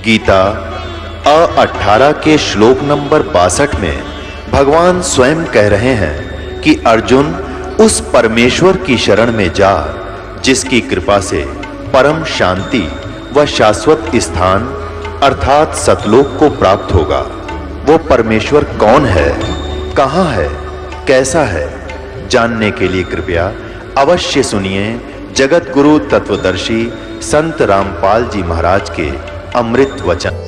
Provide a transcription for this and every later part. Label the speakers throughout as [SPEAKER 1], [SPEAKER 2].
[SPEAKER 1] गीता 18 के श्लोक नंबर 62 में भगवान स्वयं कह रहे हैं कि अर्जुन उस परमेश्वर की शरण में जा जिसकी कृपा से परम शांति व शाश्वत स्थान अर्थात सतलोक को प्राप्त होगा। वो परमेश्वर कौन है, कहां है, कैसा है, जानने के लिए कृपया अवश्य सुनिए जगत गुरु तत्वदर्शी संत रामपाल जी महाराज के अमृत वचन।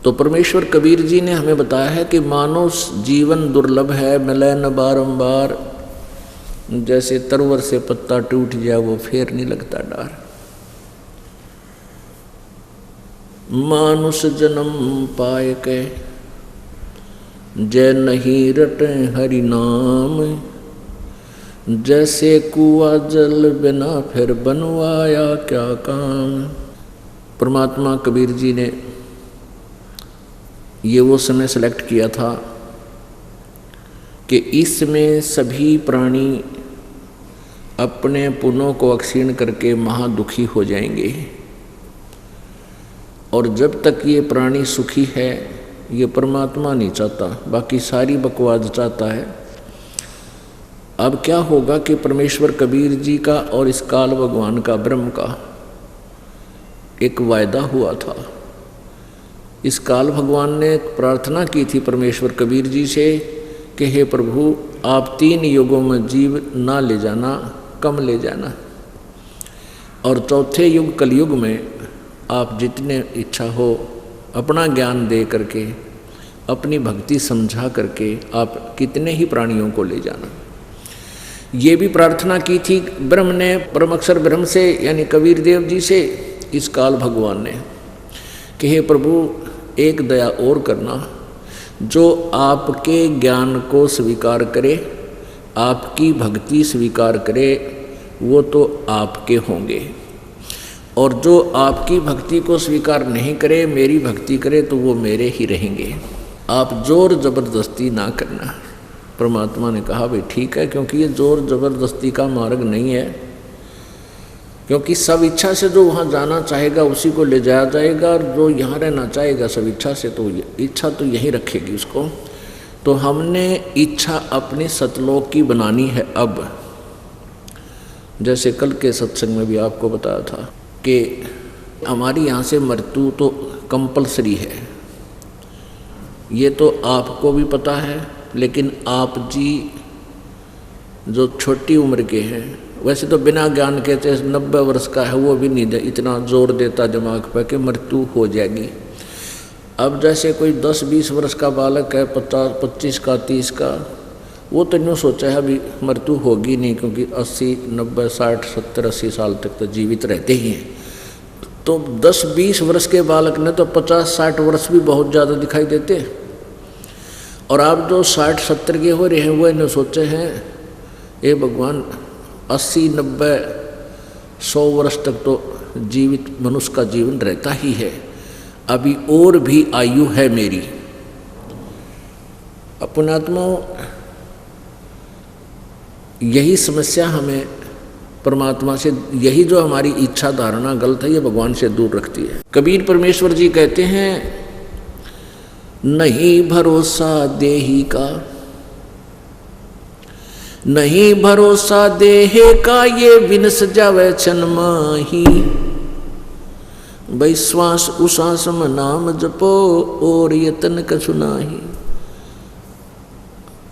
[SPEAKER 2] तो परमेश्वर कबीर जी ने हमें बताया है कि मानव जीवन दुर्लभ है, मिले न बारंबार, जैसे तरवर से पत्ता टूट जाए वो फेर नहीं लगता डार। मानुष जन्म पाए के जय नहीं रटे हरि नाम, जैसे कुआ जल बिना फिर बनवाया क्या काम। परमात्मा कबीर जी ने ये वो समय सेलेक्ट किया था कि इसमें सभी प्राणी अपने पुण्यों को अक्षीण करके महादुखी हो जाएंगे, और जब तक ये प्राणी सुखी है ये परमात्मा नहीं चाहता, बाकी सारी बकवाद चाहता है। अब क्या होगा कि परमेश्वर कबीर जी का और इस काल भगवान का ब्रह्म का एक वायदा हुआ था। इस काल भगवान ने प्रार्थना की थी परमेश्वर कबीर जी से कि हे प्रभु, आप 3 युगों में जीव ना ले जाना, कम ले जाना, और चौथे युग कलयुग में आप जितने इच्छा हो अपना ज्ञान दे करके, अपनी भक्ति समझा करके आप कितने ही प्राणियों को ले जाना। ये भी प्रार्थना की थी ब्रह्म ने, परम अक्षर ब्रह्म से, यानी कबीर देव जी से इस काल भगवान ने कि हे प्रभु, एक दया और करना, जो आपके ज्ञान को स्वीकार करे, आपकी भक्ति स्वीकार करे, वो तो आपके होंगे, और जो आपकी भक्ति को स्वीकार नहीं करे, मेरी भक्ति करे, तो वो मेरे ही रहेंगे। आप जोर जबरदस्ती ना करना। परमात्मा ने कहा भाई ठीक है, क्योंकि ये जोर जबरदस्ती का मार्ग नहीं है, क्योंकि सब इच्छा से जो वहाँ जाना चाहेगा उसी को ले जाया जाएगा, और जो यहाँ रहना चाहेगा सब इच्छा से तो इच्छा तो यहीं रखेगी उसको। तो हमने इच्छा अपनी सतलोक की बनानी है। अब जैसे कल के सत्संग में भी आपको बताया था कि हमारी यहाँ से मृत्यु तो कंपलसरी है, ये तो आपको भी पता है, लेकिन आप जी जो छोटी उम्र के हैं, वैसे तो बिना ज्ञान के 90 वर्ष का है, वो भी नहीं इतना जोर देता दिमाग पर कि मृत्यु हो जाएगी। अब जैसे कोई 10-20 वर्ष का बालक है, 50-25 का, 30 का, वो तो यूँ सोचा है अभी मृत्यु होगी नहीं, क्योंकि 80, 90, 60, 70, 80 साल तक तो जीवित रहते ही हैं। तो 10-20 वर्ष के बालक ने तो 50-60 वर्ष भी बहुत ज़्यादा दिखाई देते, और आप जो 60-70 के हो रहे हैं वो इन्हें सोचे हैं ये भगवान 80-90-100 वर्ष तक तो जीवित मनुष्य का जीवन रहता ही है, अभी और भी आयु है मेरी। अपनात्मा, यही समस्या हमें परमात्मा से, यही जो हमारी इच्छा धारणा गलत है, ये भगवान से दूर रखती है। कबीर परमेश्वर जी कहते हैं, नहीं भरोसा देही का, नहीं भरोसा देह का, ये विनस जावे छन माही, भाई श्वास उश्वास में नाम जपो और यतन कछु नाही।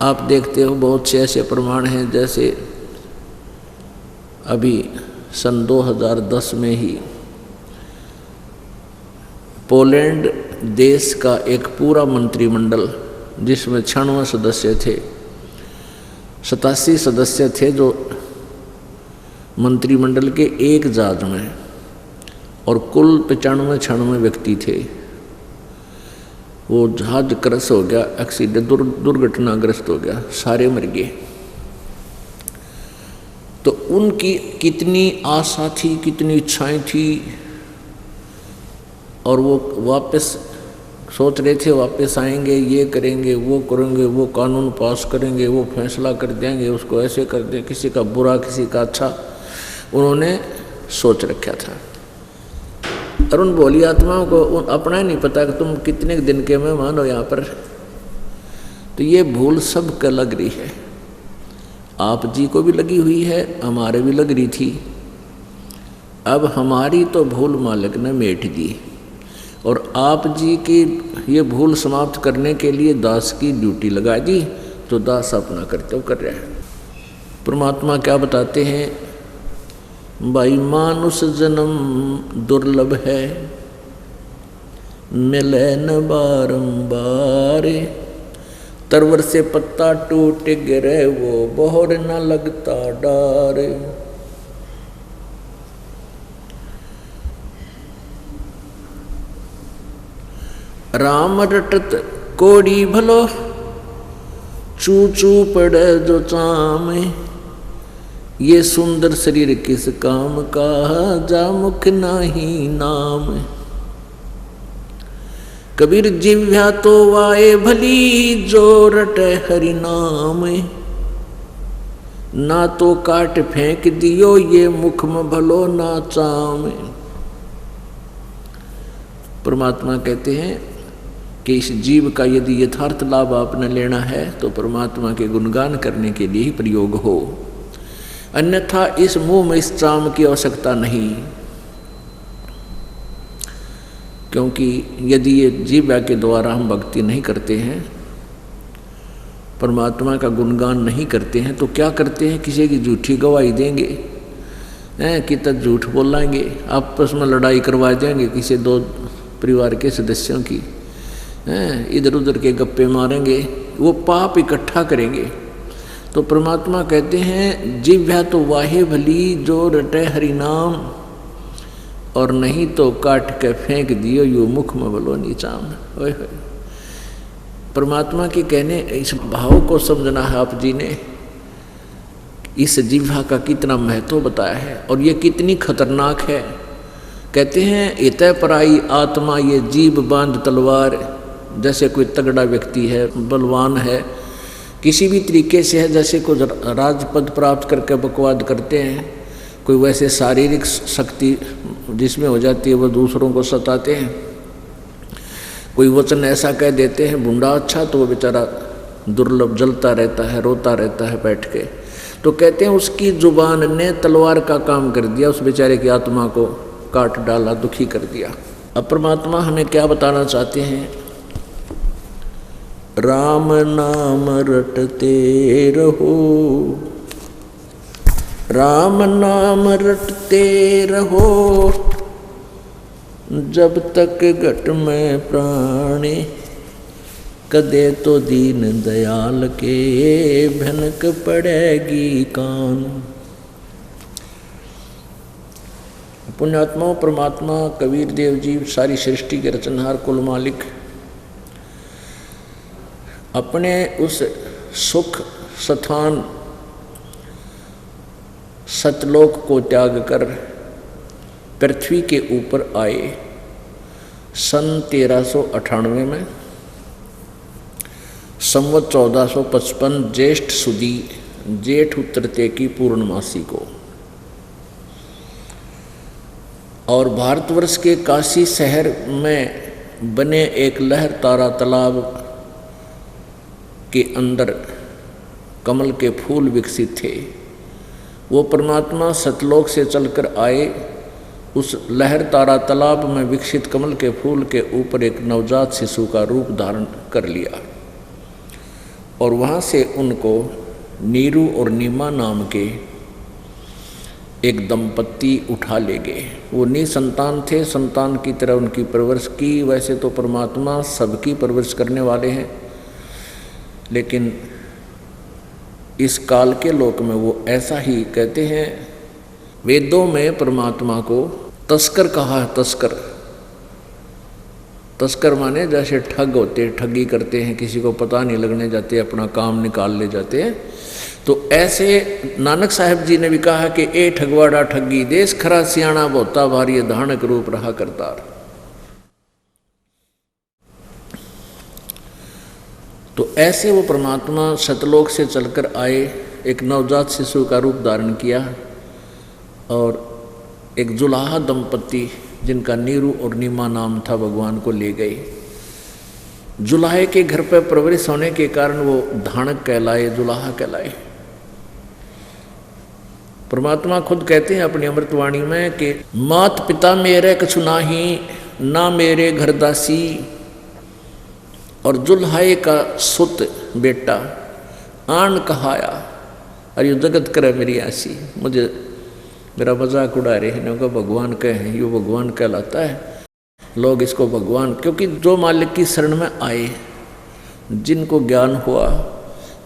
[SPEAKER 2] आप देखते हो बहुत से ऐसे प्रमाण हैं, जैसे अभी सन 2010 में ही पोलैंड देश का एक पूरा मंत्रिमंडल, जिसमें 96 सदस्य थे, 87 सदस्य थे जो मंत्रिमंडल के एक जहाज में, और कुल 95-96 व्यक्ति थे। वो जहाज क्रश हो गया, एक्सीडेंट दुर्घटनाग्रस्त हो गया, सारे मर गए। तो उनकी कितनी आशा थी, कितनी इच्छाएं थी, और वो वापस सोच रहे थे वापस आएंगे, ये करेंगे, वो कानून पास करेंगे, वो फैसला कर देंगे, उसको ऐसे कर दें, किसी का बुरा किसी का अच्छा, उन्होंने सोच रखा था। और उन भोली आत्माओं को अपना ही नहीं पता कि तुम कितने दिन के मेहमान हो यहाँ पर। तो ये भूल सबको लग रही है, आप जी को भी लगी हुई है, हमारे भी लग रही थी। अब हमारी तो भूल मालिक ने मेट दी, और आप जी की ये भूल समाप्त करने के लिए दास की ड्यूटी लगा दी, तो दास अपना कर्तव्य कर रहा है। परमात्मा क्या बताते हैं, भाई मानुष जन्म दुर्लभ है, मिले न बारंबार, तरवर से पत्ता टूट गिरे वो बोहर न लगता डार। राम रटत कोड़ी भलो, चू चू पड़े जो चाम, ये सुंदर शरीर किस काम का, जा मुख नाही नाम। कबीर जिव्या तो वाए भली, जो रटे हरि नाम, ना तो काट फेंक दियो, ये मुख में भलो ना चाम। परमात्मा कहते हैं कि इस जीव का यदि यथार्थ लाभ आपने लेना है तो परमात्मा के गुणगान करने के लिए ही प्रयोग हो, अन्यथा इस मुंह में इस चाम की आवश्यकता नहीं। क्योंकि यदि ये जीवा के द्वारा हम भक्ति नहीं करते हैं, परमात्मा का गुणगान नहीं करते हैं, तो क्या करते हैं, किसी की झूठी गवाही देंगे, कि तक झूठ बोलेंगे, आपस में लड़ाई करवा देंगे किसी दो परिवार के सदस्यों की, इधर उधर के गप्पे मारेंगे, वो पाप इकट्ठा करेंगे। तो परमात्मा कहते हैं जिव्या तो वाहे भली, जो रटे हरि नाम, और नहीं तो काट के फेंक दियो, यो मुख में भलो नीचाम। ओए होए, परमात्मा के कहने इस भाव को समझना है आप जी ने, इस जिह्वा का कितना महत्व बताया है और ये कितनी खतरनाक है। कहते हैं इतः पराई आत्मा, ये जीभ बांध तलवार। जैसे कोई तगड़ा व्यक्ति है, बलवान है, किसी भी तरीके से है, जैसे कोई राजपद प्राप्त करके बकवाद करते हैं, कोई वैसे शारीरिक शक्ति जिसमें हो जाती है वो दूसरों को सताते हैं, कोई वचन ऐसा कह देते हैं बुंडा अच्छा, तो वो बेचारा दुर्लभ जलता रहता है, रोता रहता है बैठ के। तो कहते हैं उसकी जुबान ने तलवार का काम कर दिया, उस बेचारे की आत्मा को काट डाला, दुखी कर दिया। अब परमात्मा हमें क्या बताना चाहते हैं, राम नाम रटते रहो, राम नाम रटते रहो, जब तक घट में प्राणी, कदे तो दीन दयाल के भनक पड़ेगी कान। पुण्यात्मा परमात्मा कबीर देव जी, सारी सृष्टि के रचनहार कुल मालिक, अपने उस सुख स्थान सतलोक को त्याग कर पृथ्वी के ऊपर आए सन 1398 में, संवत 1455 ज्येष्ठ सुदी, जेठ उतरते की पूर्णमासी को, और भारतवर्ष के काशी शहर में बने एक लहर तारा तालाब के अंदर कमल के फूल विकसित थे। वो परमात्मा सतलोक से चलकर आए, उस लहर तारा तालाब में विकसित कमल के फूल के ऊपर एक नवजात शिशु का रूप धारण कर लिया। और वहाँ से उनको नीरू और नीमा नाम के एक दंपत्ति उठा ले गए। वो निसंतान थे, संतान की तरह उनकी परवरिश की। वैसे तो परमात्मा सबकी परवरिश करने वाले हैं, लेकिन इस काल के लोक में वो ऐसा ही कहते हैं। वेदों में परमात्मा को तस्कर कहा है। तस्कर, तस्कर माने जैसे ठग होते, ठगी करते हैं, किसी को पता नहीं लगने जाते, अपना काम निकाल ले जाते हैं। तो ऐसे नानक साहब जी ने भी कहा कि ए ठगवाड़ा ठगी देश, खरा सियाणा बोता भारी धानक रूप रहा करतार। तो ऐसे वो परमात्मा सतलोक से चलकर आए, एक नवजात शिशु का रूप धारण किया और एक जुलाहा दंपत्ति जिनका नीरू और नीमा नाम था भगवान को ले गए। जुलाहे के घर पर परवरिश होने के कारण वो धानक कहलाए, जुलाहा कहलाए। परमात्मा खुद कहते हैं अपनी अमृतवाणी में कि मात पिता मेरे कछु नाही, ना मेरे घर दासी, और जुल्हाए का सुत बेटा आन कहाया, अरे जगत करे मेरी आसी। मुझे मेरा मजाक उड़ा रहे हैं कि भगवान कहे, यो भगवान कहलाता है। लोग इसको भगवान, क्योंकि जो मालिक की शरण में आए, जिनको ज्ञान हुआ,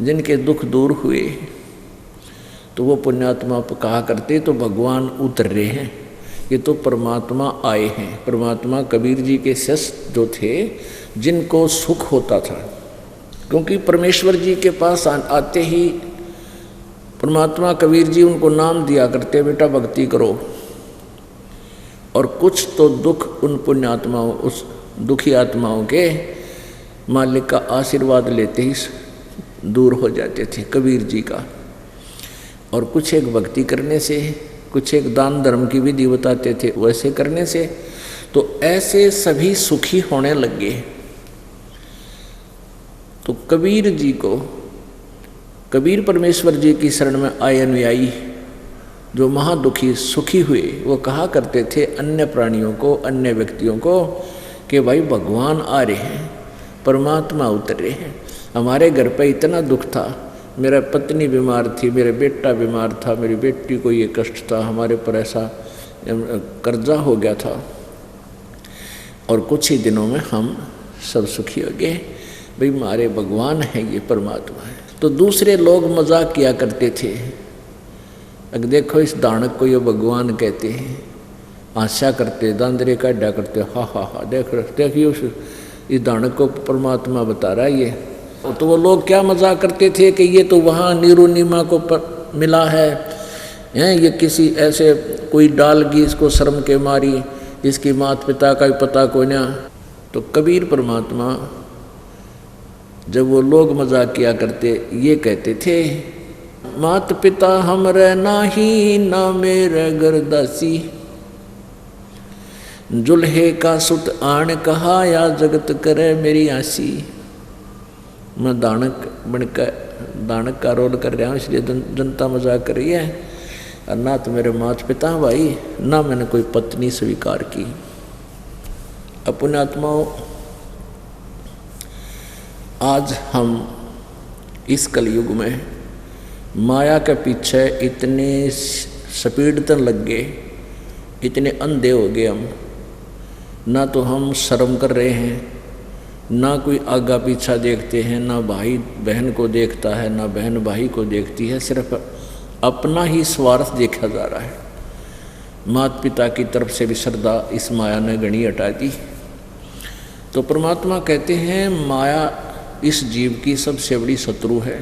[SPEAKER 2] जिनके दुख दूर हुए, तो वो पुण्यात्मा कहा करते तो भगवान उतर रहे हैं, ये तो परमात्मा आए हैं। परमात्मा कबीर जी के शिष्य जो थे, जिनको सुख होता था, क्योंकि परमेश्वर जी के पास आते ही परमात्मा कबीर जी उनको नाम दिया करते, बेटा भक्ति करो। और कुछ तो दुख उन पुण्यात्माओं, उस दुखी आत्माओं के मालिक का आशीर्वाद लेते ही दूर हो जाते थे कबीर जी का। और कुछ एक भक्ति करने से, कुछ एक दान धर्म की विधि बताते थे, वैसे करने से तो ऐसे सभी सुखी होने लगे। तो कबीर जी को, कबीर परमेश्वर जी की शरण में आए अनुयायी जो महादुखी सुखी हुए, वो कहा करते थे अन्य प्राणियों को, अन्य व्यक्तियों को कि भाई भगवान आ रहे हैं, परमात्मा उतर रहे हैं। हमारे घर पे इतना दुख था, मेरा पत्नी बीमार थी, मेरा बेटा बीमार था, मेरी बेटी को ये कष्ट था, हमारे पर ऐसा कर्जा हो गया था, और कुछ ही दिनों में हम सब सुखी हो गए। भाई हमारे भगवान हैं, ये परमात्मा है। तो दूसरे लोग मजाक किया करते थे, अगर देखो इस दानक को ये भगवान कहते हैं, आशा करते, दांदरे का अड्डा करते, हा हा हा, देखिए इस दानक को परमात्मा बता रहा है ये। तो वो लोग क्या मजाक करते थे कि ये तो वहाँ नीरू नीमा को मिला है, ये किसी ऐसे कोई डालगी इसको शर्म के मारी, इसकी माता पिता का भी पता कोई ना। तो कबीर परमात्मा जब वो लोग मजाक किया करते, ये कहते थे मात पिता हमरे नाही, ना मेरे गरदासी, जुल्हे का सुत आन कहा, या जगत करे मेरी आसी। मैं दानक बनकर दानक का रोल कर रहा हूँ, इसलिए जनता मजाक कर रही है। और ना तो मेरे माता पिता भाई, ना मैंने कोई पत्नी स्वीकार की। अपने आत्माओं, आज हम इस कलयुग में माया के पीछे इतने स्पीडतन लग गए, इतने अंधे हो गए हम, ना तो हम शर्म कर रहे हैं, ना कोई आगा पीछा देखते हैं, ना भाई बहन को देखता है, ना बहन भाई को देखती है, सिर्फ अपना ही स्वार्थ देखा जा रहा है। माता पिता की तरफ से भी श्रद्धा इस माया ने गणी हटा दी। तो परमात्मा कहते हैं माया इस जीव की सबसे बड़ी शत्रु है,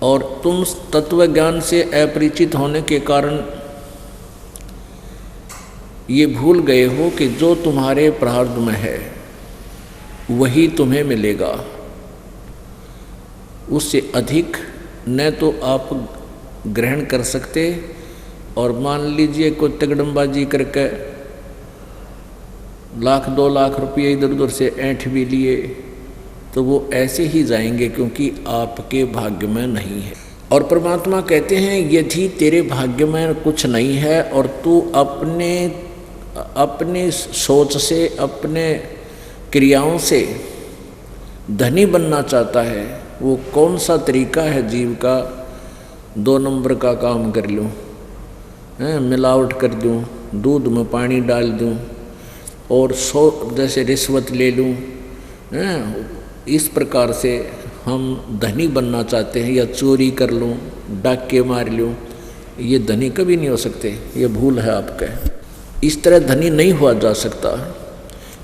[SPEAKER 2] और तुम तत्व ज्ञान से अपरिचित होने के कारण ये भूल गए हो कि जो तुम्हारे प्रारब्ध में है वही तुम्हें मिलेगा, उससे अधिक न तो आप ग्रहण कर सकते। और मान लीजिए कोई तगड़मबाजी करके 1,00,000-2 लाख रुपये इधर उधर से ऐंठ भी लिए, तो वो ऐसे ही जाएंगे, क्योंकि आपके भाग्य में नहीं है। और परमात्मा कहते हैं यदि तेरे भाग्य में कुछ नहीं है और तू अपने सोच से, अपने क्रियाओं से धनी बनना चाहता है, वो कौन सा तरीका है जीव का, 2 नंबर का काम कर लूँ, मिलावट कर दूँ, दूध में पानी डाल दूँ और जैसे रिश्वत ले लूँ, इस प्रकार से हम धनी बनना चाहते हैं, या चोरी कर लूँ, डाके मार लूँ, ये धनी कभी नहीं हो सकते, ये भूल है आपका। इस तरह धनी नहीं हुआ जा सकता।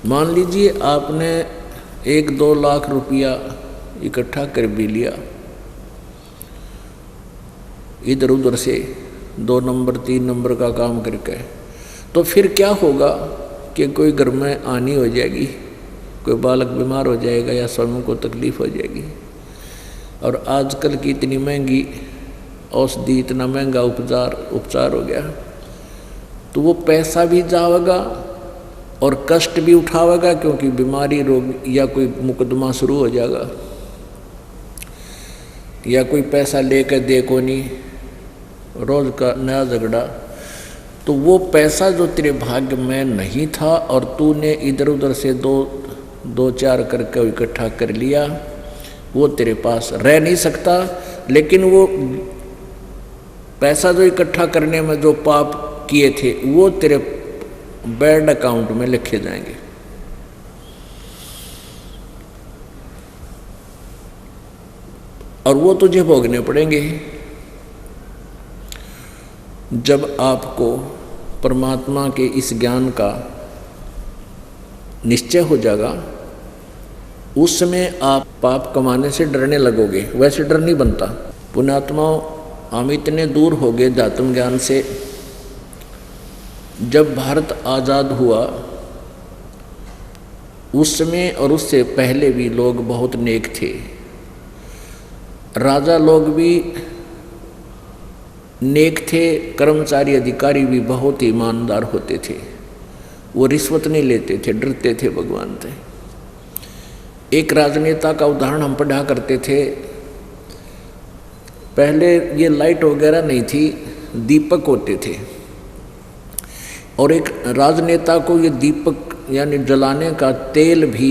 [SPEAKER 2] मान लीजिए आपने 1-2 लाख रुपया इकट्ठा कर भी लिया इधर उधर से 2 नंबर 3 नंबर का काम करके, तो फिर क्या होगा कि कोई घर में आनी हो जाएगी, कोई बालक बीमार हो जाएगा या स्वयं को तकलीफ हो जाएगी। और आजकल की इतनी महंगी औषधि, इतना महंगा उपचार हो गया, तो वो पैसा भी जाएगा और कष्ट भी उठावेगा, क्योंकि बीमारी रोग या कोई मुकदमा शुरू हो जाएगा, या कोई पैसा लेकर दे को नहीं, रोज का नया झगड़ा। तो वो पैसा जो तेरे भाग्य में नहीं था और तूने इधर उधर से दो चार करके इकट्ठा कर लिया, वो तेरे पास रह नहीं सकता। लेकिन वो पैसा जो इकट्ठा करने में जो पाप किए थे वो तेरे बैड अकाउंट में लिखे जाएंगे। और वो तुझे भोगने पड़ेंगे। जब आपको परमात्मा के इस ज्ञान का निश्चय हो जाएगा, उस समय आप पाप कमाने से डरने लगोगे। वैसे डर नहीं बनता। पुण्यात्माओं, हम इतने दूर हो गए आत्म ज्ञान से। जब भारत आज़ाद हुआ उस समय और उससे पहले भी लोग बहुत नेक थे। राजा लोग भी नेक थे, कर्मचारी अधिकारी भी बहुत ईमानदार होते थे। वो रिश्वत नहीं लेते थे, डरते थे भगवान से। एक राजनेता का उदाहरण हम पढ़ा करते थे। पहले ये लाइट वगैरह नहीं थी, दीपक होते थे, और एक राजनेता को ये दीपक यानी जलाने का तेल भी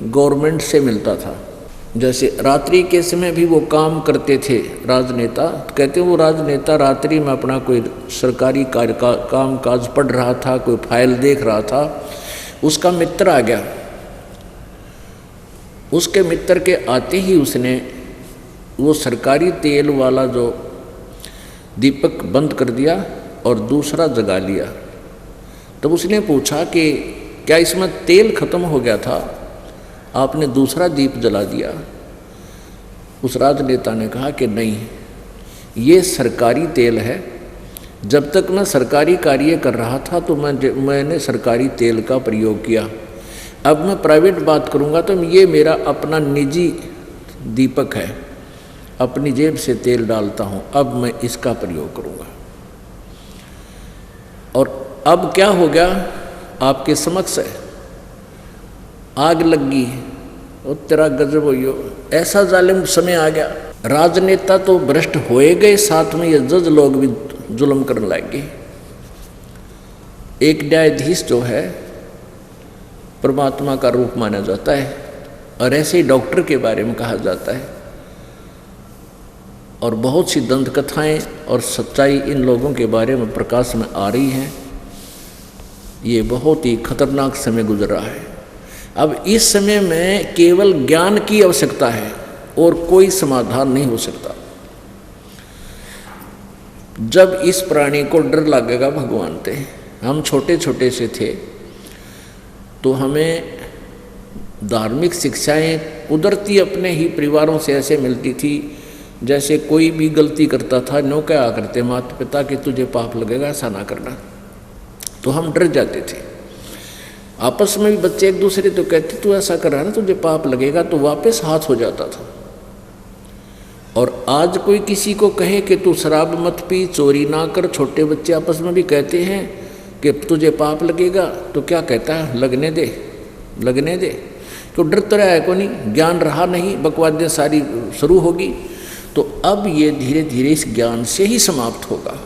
[SPEAKER 2] गवर्नमेंट से मिलता था। जैसे रात्रि के समय भी वो काम करते थे राजनेता। कहते वो राजनेता रात्रि में अपना कोई सरकारी कार्य का काम काज पढ़ रहा था, कोई फाइल देख रहा था, उसका मित्र आ गया। उसके मित्र के आते ही उसने वो सरकारी तेल वाला जो दीपक बंद कर दिया और दूसरा जगा लिया। तब उसने पूछा कि क्या इसमें तेल खत्म हो गया था, आपने दूसरा दीप जला दिया? उस राजनेता ने कहा कि नहीं, ये सरकारी तेल है। जब तक मैं सरकारी कार्य कर रहा था तो मैंने सरकारी तेल का प्रयोग किया। अब मैं प्राइवेट बात करूँगा तो ये मेरा अपना निजी दीपक है, अपनी जेब से तेल डालता हूँ, अब मैं इसका प्रयोग करूँगा। और अब क्या हो गया, आपके समक्ष है, आग लगी और तेरा गजब हो। ऐसा जालिम समय आ गया। राजनेता तो भ्रष्ट होए गए, साथ में ये जज लोग भी जुल्म करने लग गए। एक न्यायाधीश जो है परमात्मा का रूप माना जाता है, और ऐसे ही डॉक्टर के बारे में कहा जाता है। और बहुत सी दंत कथाएं और सच्चाई इन लोगों के बारे में प्रकाश में आ रही हैं। ये बहुत ही खतरनाक समय गुजर रहा है। अब इस समय में केवल ज्ञान की आवश्यकता है और कोई समाधान नहीं हो सकता। जब इस प्राणी को डर लगेगा भगवान से, हम छोटे छोटे से थे तो हमें धार्मिक शिक्षाएं उदरती अपने ही परिवारों से ऐसे मिलती थी, जैसे कोई भी गलती करता था नो क्या करते माता पिता कि तुझे पाप लगेगा, ऐसा ना करना। तो हम डर जाते थे। आपस में भी बच्चे एक दूसरे तो कहते तू ऐसा कर रहा ना तुझे पाप लगेगा, तो वापस हाथ हो जाता था। और आज कोई किसी को कहे कि तू शराब मत पी, चोरी ना कर, छोटे बच्चे आपस में भी कहते हैं कि तुझे पाप लगेगा, तो क्या कहता है, लगने दे लगने दे। तो डर तो रहा है को नहीं, ज्ञान रहा नहीं, बकवादें सारी शुरू होगी। तो अब ये धीरे धीरे इस ज्ञान से ही समाप्त होगा।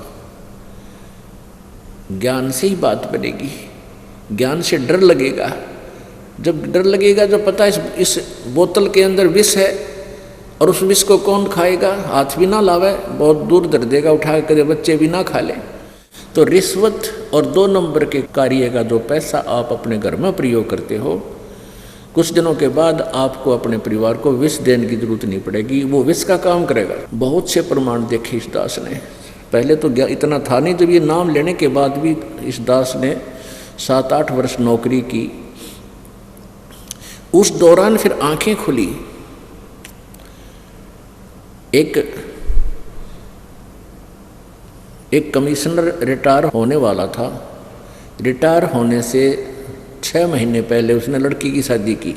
[SPEAKER 2] ज्ञान से ही बात बनेगी। ज्ञान से डर लगेगा। जब डर लगेगा, जब पता इस बोतल के अंदर विष है और उस विष को कौन खाएगा? हाथ भी ना लावे, बहुत दूर दर देगा उठा कर, बच्चे भी ना खा ले। तो रिश्वत और 2 नंबर के कार्य का जो पैसा आप अपने घर में प्रयोग करते हो, कुछ दिनों के बाद आपको अपने परिवार को विष देने की जरूरत नहीं पड़ेगी, वो विष का काम करेगा। बहुत से प्रमाण देखे इस दास ने। पहले तो इतना था नहीं, जब ये नाम लेने के बाद भी इस दास ने 7-8 वर्ष नौकरी की। उस दौरान फिर आंखें खुली। एक कमिश्नर रिटायर होने वाला था। रिटायर होने से 6 महीने पहले उसने लड़की की शादी की।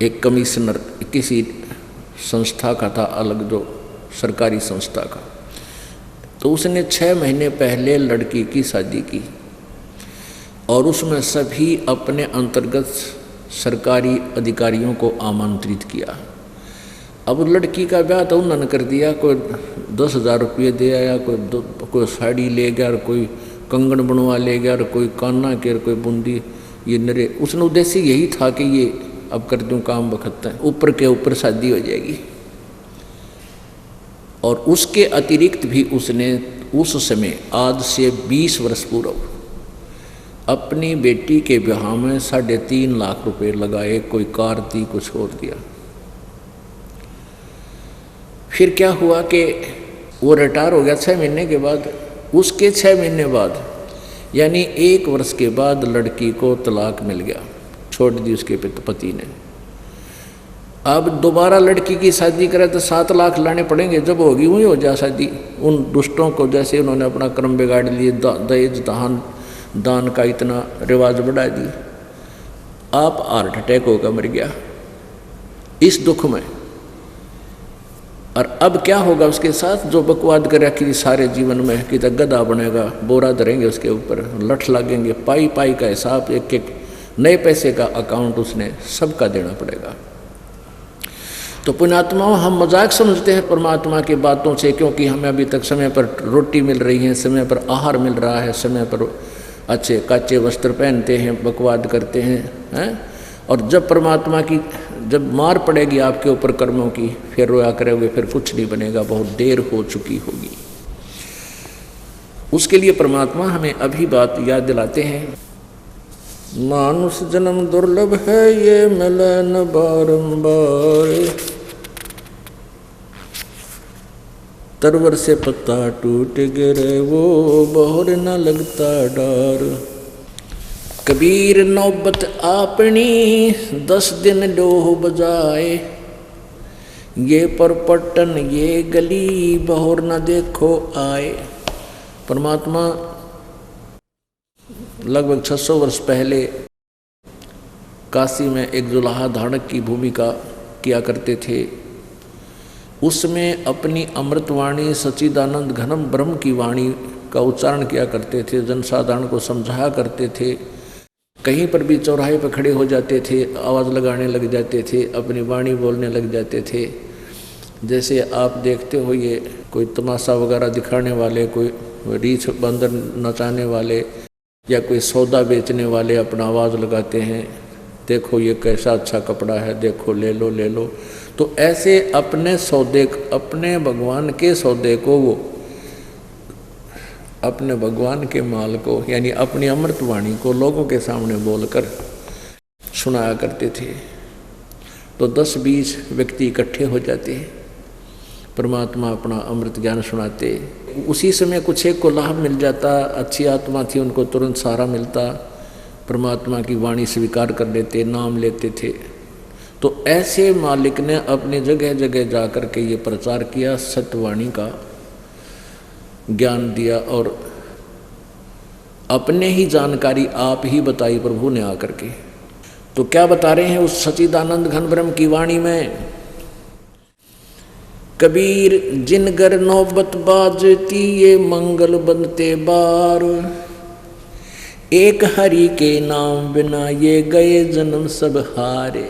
[SPEAKER 2] एक कमिश्नर किसी संस्था का था, अलग जो सरकारी संस्था का। तो उसने 6 महीने पहले लड़की की शादी की और उसमें सभी अपने अंतर्गत सरकारी अधिकारियों को आमंत्रित किया। अब लड़की का ब्याह तो उन्होंने कर दिया, कोई 10,000 रुपये दे आया, कोई साड़ी ले गया, कोई कंगन बनवा ले गया, कोई काना के, कोई बूंदी, ये नरे। उसने उद्देश्य यही था कि ये अब कर दूं काम वक्त है, ऊपर के ऊपर शादी हो जाएगी। और उसके अतिरिक्त भी उसने उस समय, आज से 20 वर्ष पूर्व, अपनी बेटी के ब्याह में 3.5 लाख रुपए लगाए। कोई कार दी, कुछ और दिया। फिर क्या हुआ कि वो रिटायर हो गया 6 महीने के बाद। उसके 6 महीने बाद, यानी 1 वर्ष के बाद, लड़की को तलाक मिल गया, छोड़ दी उसके पति ने। अब दोबारा लड़की की शादी करे तो 7 लाख लाने पड़ेंगे, जब होगी वही हो जा शादी। उन दुष्टों को जैसे उन्होंने अपना क्रम बिगाड़ लिए, दहेज दान का इतना रिवाज बढ़ा दी। आप हार्ट अटैक होकर मर गया इस दुख में। और अब क्या होगा उसके साथ? जो बकवाद कर रखी सारे जीवन में कि तो गधा बनेगा, बोरा धरेंगे उसके ऊपर, लठ लगेंगे, पाई पाई का हिसाब, एक नए पैसे का अकाउंट उसने सबका देना पड़ेगा। तो पुण्यात्माओं, हम मजाक समझते हैं परमात्मा की बातों से, क्योंकि हमें अभी तक समय पर रोटी मिल रही है, समय पर आहार मिल रहा है, समय पर अच्छे काचे वस्त्र पहनते हैं, बकवाद करते हैं। और जब परमात्मा की जब मार पड़ेगी आपके ऊपर कर्मों की, फिर रोया करोगे, फिर कुछ नहीं बनेगा, बहुत देर हो चुकी होगी। उसके लिए परमात्मा हमें अभी बात याद दिलाते हैं। मानुष जन्म दुर्लभ है, ये मिले न बारंबार, तरवर से पत्ता टूट गिरे, वो बहुर न लगता डार। कबीर नौबत आपनी 10 दिन डोह बजाए, ये परपटन ये गली बहुर न देखो आए। परमात्मा लगभग 600 वर्ष पहले काशी में एक जुलाहा धाड़क की भूमिका किया करते थे। उसमें अपनी अमृतवाणी सच्चिदानंद घनम ब्रह्म की वाणी का उच्चारण किया करते थे, जनसाधारण को समझाया करते थे। कहीं पर भी चौराहे पर खड़े हो जाते थे, आवाज़ लगाने लग जाते थे, अपनी वाणी बोलने लग जाते थे। जैसे आप देखते हो ये कोई तमाशा वगैरह दिखाने वाले, कोई रीछ बंदर नचाने वाले या कोई सौदा बेचने वाले अपना आवाज़ लगाते हैं, देखो ये कैसा अच्छा कपड़ा है, देखो ले लो ले लो। तो ऐसे अपने सौदे, अपने भगवान के सौदे को, वो अपने भगवान के माल को, यानी अपनी अमृतवाणी को लोगों के सामने बोलकर सुनाया करते थे। तो 10-20 व्यक्ति इकट्ठे हो जाते, परमात्मा अपना अमृत ज्ञान सुनाते। उसी समय कुछ एक को लाभ मिल जाता, अच्छी आत्मा थी, उनको तुरंत सहारा मिलता, परमात्मा की वाणी स्वीकार कर लेते, नाम लेते थे। तो ऐसे मालिक ने अपनी जगह जगह जा कर के ये प्रचार किया, सत्यवाणी का ज्ञान दिया और अपने ही जानकारी आप ही बताई प्रभु ने आकर के। तो क्या बता रहे हैं उस सच्चिदानंद घन ब्रह्म की वाणी में? कबीर जिन घर नौबत बाजती, ये मंगल बनते बार, एक हरि के नाम बिना ये गए जन्म सब हारे।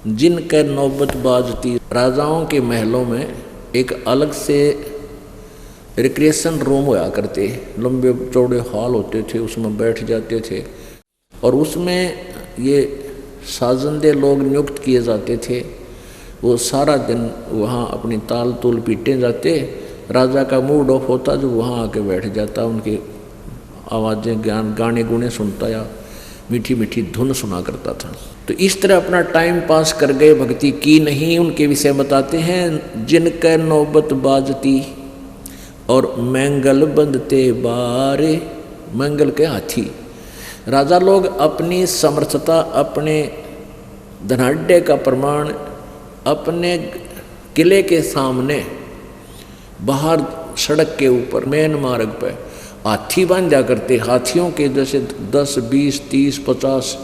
[SPEAKER 2] जिनकर नौबत बाजती, राजाओं के महलों में एक अलग से रिक्रिएशन रूम होया करते, लंबे चौड़े हॉल होते थे, उसमें बैठ जाते थे और उसमें ये साजंदे लोग नियुक्त किए जाते थे, वो सारा दिन वहाँ अपनी ताल तूल पीटे जाते। राजा का मूड ऑफ होता जो वहाँ आके बैठ जाता, उनकी आवाज़ें गाने गुने सुनता या मीठी मीठी धुन सुना करता था। तो इस तरह अपना टाइम पास कर गए, भक्ति की नहीं। उनके विषय बताते हैं, जिनके नौबत बाजती और मंगल बंदते बारे। मंगल के हाथी राजा लोग अपनी समर्थता, अपने धनाढ़ का प्रमाण अपने किले के सामने बाहर सड़क के ऊपर मेन मार्ग पर हाथी बांधा करते। हाथियों के जैसे 10, 20, 30, 50,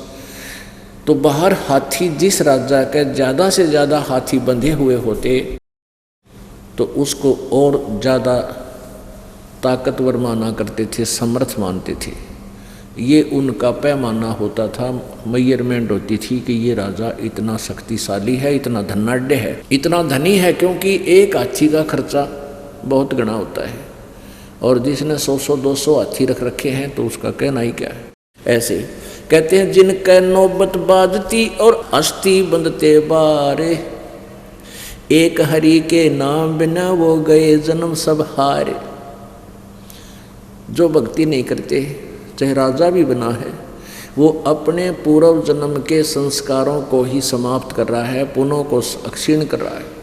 [SPEAKER 2] तो बाहर हाथी जिस राजा के ज़्यादा से ज़्यादा हाथी बंधे हुए होते तो उसको और ज़्यादा ताकतवर माना करते थे, समर्थ मानते थे। ये उनका पैमाना होता था, मेजरमेंट होती थी कि ये राजा इतना शक्तिशाली है, इतना धनाढ़ है, इतना धनी है, क्योंकि एक हाथी का खर्चा बहुत गणा होता है और जिसने 100, 200 हाथी रख रखे हैं तो उसका कहना ही क्या है। ऐसे कहते हैं, जिनके नौबत बाजती और अस्थि बंधते बारे, एक हरि के नाम बिना वो गए जन्म सब हारे। जो भक्ति नहीं करते, चाहे राजा भी बना है, वो अपने पूर्व जन्म के संस्कारों को ही समाप्त कर रहा है, पुनः को क्षीण कर रहा है।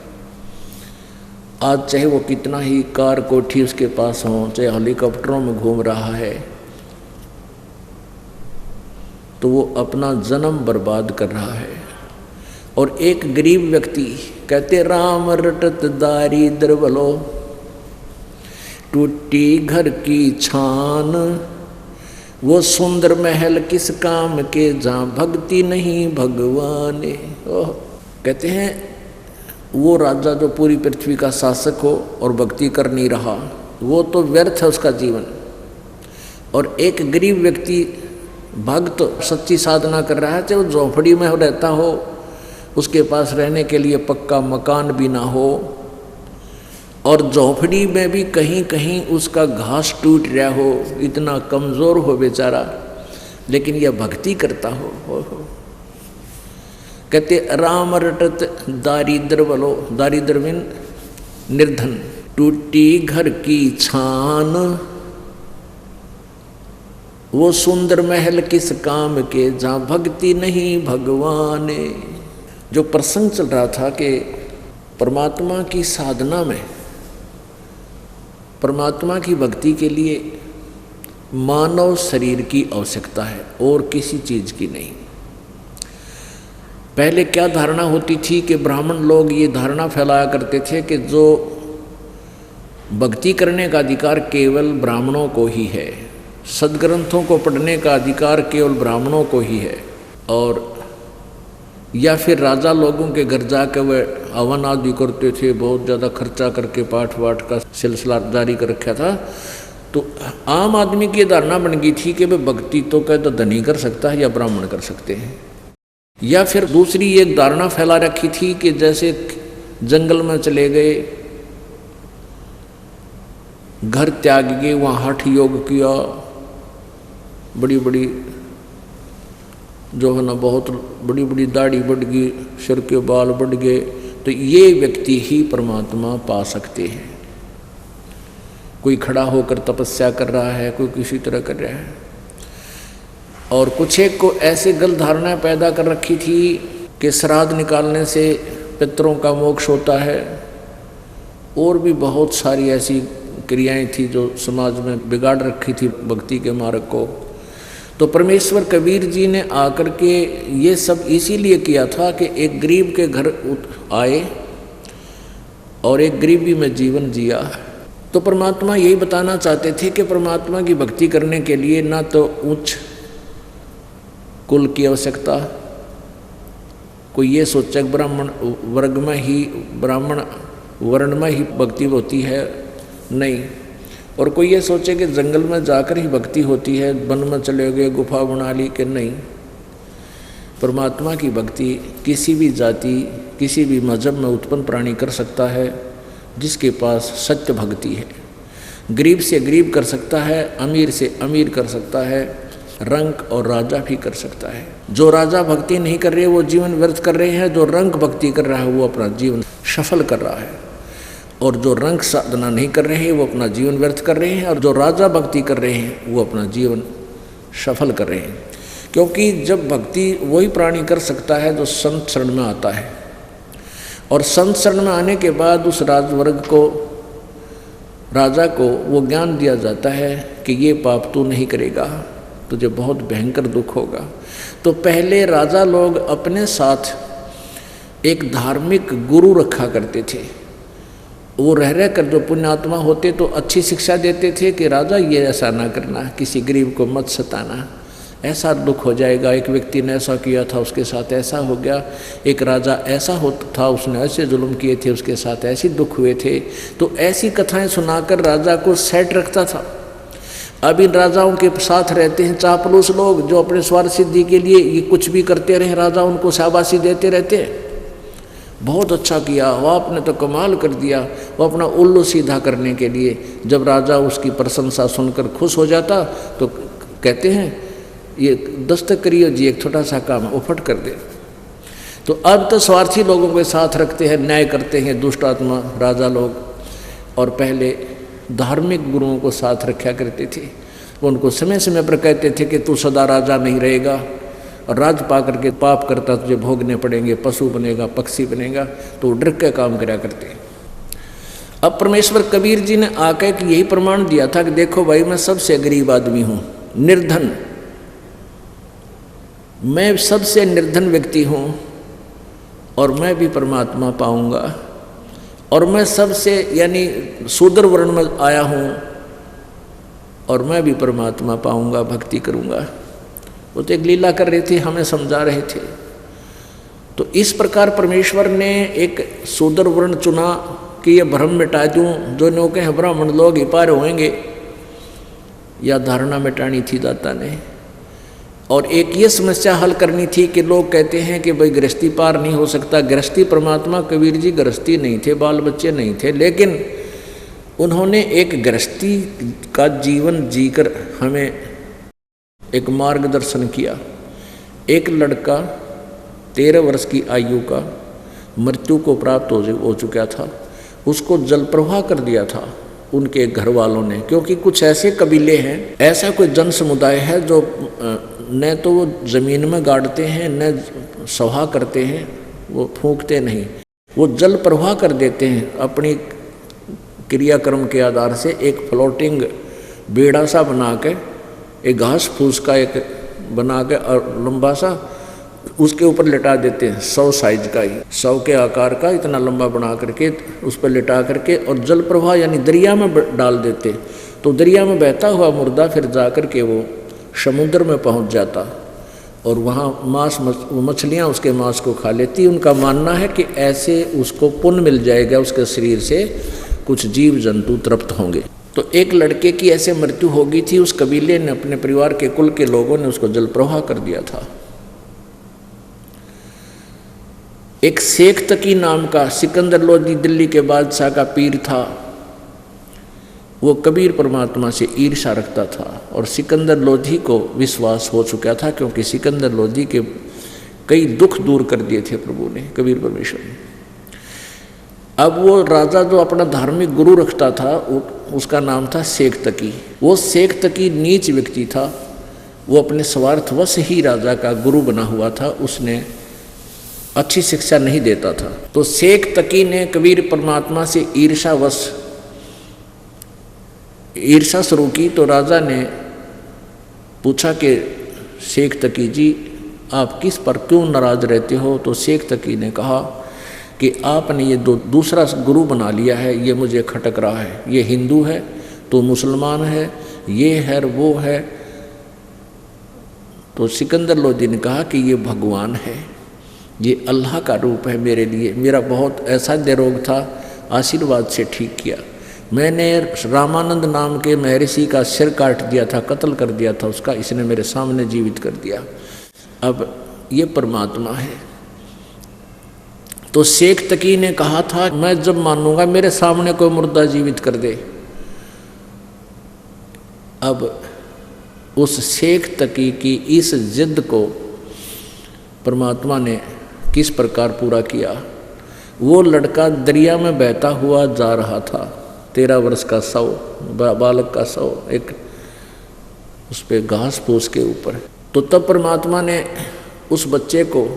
[SPEAKER 2] आज चाहे वो कितना ही कार कोठी उसके पास हो, चाहे हेलीकॉप्टरों में घूम रहा है, तो वो अपना जन्म बर्बाद कर रहा है। और एक गरीब व्यक्ति, कहते राम रटत दारिद्र बलो, टूटी घर की छान, वो सुंदर महल किस काम के जहाँ भक्ति नहीं भगवान। कहते हैं वो राजा जो पूरी पृथ्वी का शासक हो और भक्ति कर नहीं रहा, वो तो व्यर्थ है उसका जीवन। और एक गरीब व्यक्ति भक्त सच्ची साधना कर रहा है, चाहे वो झोंपड़ी में रहता हो, उसके पास रहने के लिए पक्का मकान भी ना हो, और झोंपड़ी में भी कहीं कहीं उसका घास टूट रहा हो, इतना कमज़ोर हो बेचारा, लेकिन यह भक्ति करता हो। कहते राम रटत दारिद्र बलो, दारिद्र में निर्धन, टूटी घर की छान, वो सुंदर महल किस काम के जहाँ भक्ति नहीं भगवान। जो प्रसंग चल रहा था कि परमात्मा की साधना में, परमात्मा की भक्ति के लिए मानव शरीर की आवश्यकता है और किसी चीज़ की नहीं। पहले क्या धारणा होती थी कि ब्राह्मण लोग ये धारणा फैलाया करते थे कि जो भक्ति करने का अधिकार केवल ब्राह्मणों को ही है, सदग्रंथों को पढ़ने का अधिकार केवल ब्राह्मणों को ही है, और या फिर राजा लोगों के घर जाकर वह हवन आदि करते थे, बहुत ज़्यादा खर्चा करके पाठ वाठ का सिलसिला जारी कर रखा था। तो आम आदमी की धारणा बन गई थी कि वह भक्ति तो क्या तो धनी कर सकता है या ब्राह्मण कर सकते हैं। या फिर दूसरी एक धारणा फैला रखी थी कि जैसे जंगल में चले गए, घर त्याग गए, वहाँ हठ योग किया, बड़ी बड़ी जो है ना बहुत बड़ी बड़ी दाढ़ी बढ़ गई, सिर के बाल बढ़ गए, तो ये व्यक्ति ही परमात्मा पा सकते हैं। कोई खड़ा होकर तपस्या कर रहा है, कोई किसी तरह कर रहा है। और कुछ एक को ऐसे गलत धारणा पैदा कर रखी थी कि श्राद्ध निकालने से पितरों का मोक्ष होता है, और भी बहुत सारी ऐसी क्रियाएं थी जो समाज में बिगाड़ रखी थी भक्ति के मार्ग को। तो परमेश्वर कबीर जी ने आकर के ये सब इसीलिए किया था कि एक गरीब के घर आए और एक गरीबी में जीवन जिया। तो परमात्मा यही बताना चाहते थे कि परमात्मा की भक्ति करने के लिए ना तो उच्च कुल की आवश्यकता, कोई ये सोचे ब्राह्मण वर्ग में ही, ब्राह्मण वर्ण में ही भक्ति होती है, नहीं। और कोई ये सोचे कि जंगल में जाकर ही भक्ति होती है, वन में चले गए, गुफा बना ली, कि नहीं। परमात्मा की भक्ति किसी भी जाति, किसी भी मजहब में उत्पन्न प्राणी कर सकता है जिसके पास सत्य भक्ति है। गरीब से गरीब कर सकता है, अमीर से अमीर कर सकता है, रंक और राजा भी कर सकता है। जो राजा भक्ति नहीं कर रहे वो जीवन व्यर्थ कर रहे हैं, जो रंक भक्ति कर रहा है वो अपना जीवन सफल कर रहा है, और जो रंक साधना नहीं कर रहे हैं वो अपना जीवन व्यर्थ कर रहे हैं, और जो राजा भक्ति कर रहे हैं वो अपना जीवन सफल कर रहे हैं। क्योंकि जब भक्ति वही प्राणी कर सकता है जो संत शरण में आता है, और संत शरण में आने के बाद उस राजवर्ग को, राजा को वो ज्ञान दिया जाता है कि ये पाप तू नहीं करेगा, तुझे बहुत भयंकर दुख होगा। तो पहले राजा लोग अपने साथ एक धार्मिक गुरु रखा करते थे। वो रह कर जो पुण्यात्मा होते तो अच्छी शिक्षा देते थे कि राजा ये ऐसा ना करना, किसी गरीब को मत सताना, ऐसा दुख हो जाएगा। एक व्यक्ति ने ऐसा किया था, उसके साथ ऐसा हो गया। एक राजा ऐसा होता था, उसने ऐसे जुल्म किए थे, उसके साथ ऐसे दुख हुए थे। तो ऐसी कथाएं सुनाकर राजा को सेट रखता था। अब इन राजाओं के साथ रहते हैं चापलूस लोग, जो अपने स्वार्थ सिद्धि के लिए ये कुछ भी करते रहे, राजा उनको शाबाशी देते रहते हैं, बहुत अच्छा किया, वो आपने तो कमाल कर दिया। वो अपना उल्लू सीधा करने के लिए जब राजा उसकी प्रशंसा सुनकर खुश हो जाता तो कहते हैं ये दस्तक करियो जी, एक छोटा सा काम वो फट कर दे। तो अब तो स्वार्थी लोगों के साथ रखते हैं, न्याय करते हैं दुष्ट आत्मा राजा लोग, और पहले धार्मिक गुरुओं को साथ रखा करते थे। वो उनको समय समय पर कहते थे कि तू सदा राजा नहीं रहेगा, और राज पा करके पाप करता तुझे भोगने पड़ेंगे, पशु बनेगा, पक्षी बनेगा। तो डर के काम करा करते। अब परमेश्वर कबीर जी ने आकर यही प्रमाण दिया था कि देखो भाई, मैं सबसे गरीब आदमी हूँ, निर्धन, मैं सबसे निर्धन व्यक्ति हूँ, और मैं भी परमात्मा पाऊंगा, और मैं सबसे यानी शूद्र वर्ण में आया हूँ, और मैं भी परमात्मा पाऊंगा, भक्ति करूंगा। वो तो एक लीला कर रहे थे, हमें समझा रहे थे। तो इस प्रकार परमेश्वर ने एक शूद्र वर्ण चुना कि ये भ्रम मिटा दूँ, जो लोग हैं ब्राह्मण लोग ही पार होंगे, या धारणा मिटानी थी दाता ने। और एक ये समस्या हल करनी थी कि लोग कहते हैं कि भाई गृहस्थी पार नहीं हो सकता। गृहस्थी परमात्मा कबीर जी गृहस्थी नहीं थे, बाल बच्चे नहीं थे, लेकिन उन्होंने एक गृहस्थी का जीवन जीकर हमें एक मार्गदर्शन किया। एक लड़का 13 वर्ष की आयु का मृत्यु को प्राप्त हो चुका था, उसको जल प्रवाह कर दिया था उनके घर वालों ने। क्योंकि कुछ ऐसे कबीले हैं, ऐसा कोई जन समुदाय है जो न तो वो ज़मीन में गाड़ते हैं, न सभा करते हैं, वो फूंकते नहीं, वो जल प्रवाह कर देते हैं। अपनी क्रियाक्रम के आधार से एक फ्लोटिंग बेड़ा सा बना के, एक घास फूस का एक बना के और लंबा सा उसके ऊपर लिटा देते हैं, 100 साइज का ही, 100 के आकार का इतना लंबा बना करके उस पर लिटा करके, और जल प्रवाह यानी दरिया में डाल देते। तो दरिया में बहता हुआ मुर्दा फिर जा कर के वो समुद्र में पहुंच जाता, और वहाँ मछलियाँ उसके मांस को खा लेती। उनका मानना है कि ऐसे उसको पुण्य मिल जाएगा, उसके शरीर से कुछ जीव जंतु तृप्त होंगे। तो एक लड़के की ऐसे मृत्यु हो गई थी, उस कबीले ने, अपने परिवार के कुल के लोगों ने उसको जल प्रवाह कर दिया था। एक शेख तकी नाम का सिकंदर लोधी दिल्ली के बादशाह का पीर था, वो कबीर परमात्मा से ईर्ष्या रखता था, और सिकंदर लोधी को विश्वास हो चुका था, क्योंकि सिकंदर लोधी के कई दुख दूर कर दिए थे प्रभु ने, कबीर परमेश्वर ने। अब वो राजा जो अपना धार्मिक गुरु रखता था, उसका नाम था शेख तकी। वो शेख तकी नीच व्यक्ति था, वो अपने स्वार्थवश ही राजा का गुरु बना हुआ था, उसने अच्छी शिक्षा नहीं देता था। तो शेख तकी ने कबीर परमात्मा से ईर्षा शुरू की। तो राजा ने पूछा कि शेख तकी जी, आप किस पर क्यों नाराज रहते हो? तो शेख तकी ने कहा कि आपने ये दूसरा गुरु बना लिया है, ये मुझे खटक रहा है। ये हिंदू है तो मुसलमान है, ये है वो है। तो सिकंदर लोधी ने कहा कि ये भगवान है, ये अल्लाह का रूप है मेरे लिए। मेरा बहुत असाध्य रोग था, आशीर्वाद से ठीक किया। मैंने रामानंद नाम के महर्षि का सिर काट दिया था, कत्ल कर दिया था उसका, इसने मेरे सामने जीवित कर दिया। अब ये परमात्मा है। तो शेख तकी ने कहा था, मैं जब मानूंगा मेरे सामने कोई मुर्दा जीवित कर दे। अब उस शेख तकी की इस जिद को परमात्मा ने किस प्रकार पूरा किया। वो लड़का दरिया में बहता हुआ जा रहा था, 13 वर्ष का शव, बालक का शव एक उस पे घास फूस के ऊपर। तो तब परमात्मा ने उस बच्चे को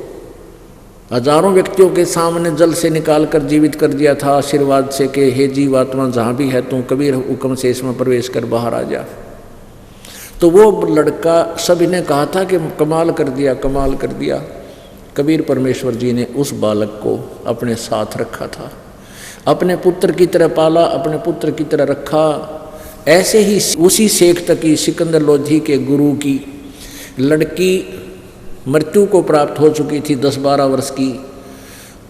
[SPEAKER 2] हजारों व्यक्तियों के सामने जल से निकाल कर जीवित कर दिया था आशीर्वाद से कि हे जीवात्मा जहाँ भी है तू कबीर हुक्म से इसमें प्रवेश कर बाहर आ जा। तो वो लड़का सभी ने कहा था कि कमाल कर दिया, कमाल कर दिया। कबीर परमेश्वर जी ने उस बालक को अपने साथ रखा था, अपने पुत्र की तरह पाला, अपने पुत्र की तरह रखा। ऐसे ही उसी शेख तकी सिकंदर लोधी के गुरु की लड़की मृत्यु को प्राप्त हो चुकी थी 10-12 वर्ष की,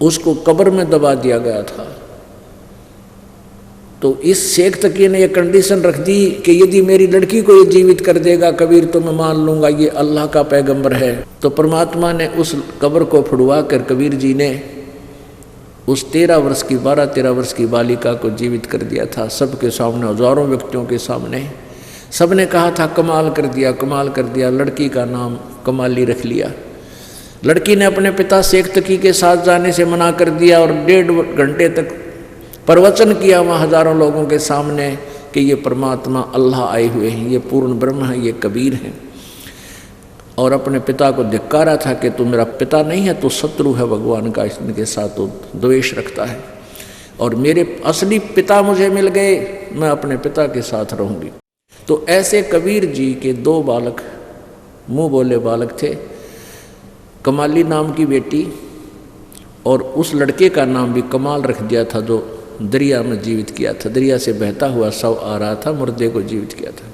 [SPEAKER 2] उसको कब्र में दबा दिया गया था। तो इस शेख तकी ने यह कंडीशन रख दी कि यदि मेरी लड़की को ये जीवित कर देगा कबीर तो मैं मान लूंगा ये अल्लाह का पैगंबर है। तो परमात्मा ने उस कब्र को फुड़वा कर कबीर जी ने उस 12-13 वर्ष की बालिका को जीवित कर दिया था, सबके सामने, हजारों व्यक्तियों के सामने। सबने कहा था कमाल कर दिया, कमाल कर दिया। लड़की का नाम कमाली रख लिया। लड़की ने अपने पिता शेख तकी के साथ जाने से मना कर दिया और 1.5 घंटे तक प्रवचन किया वहाँ हजारों लोगों के सामने कि ये परमात्मा अल्लाह आए हुए हैं, ये पूर्ण ब्रह्म है, ये कबीर हैं। और अपने पिता को धिक्कारा था कि तू मेरा पिता नहीं है, तू शत्रु है भगवान का, इनके साथ तो द्वेष रखता है और मेरे असली पिता मुझे मिल गए, मैं अपने पिता के साथ रहूँगी। तो ऐसे कबीर जी के 2 बालक, मुँह बोले बालक थे, कमाली नाम की बेटी और उस लड़के का नाम भी कमाल रख दिया था जो दरिया में जीवित किया था। दरिया से बहता हुआ शव आ रहा था, मुर्दे को जीवित किया था।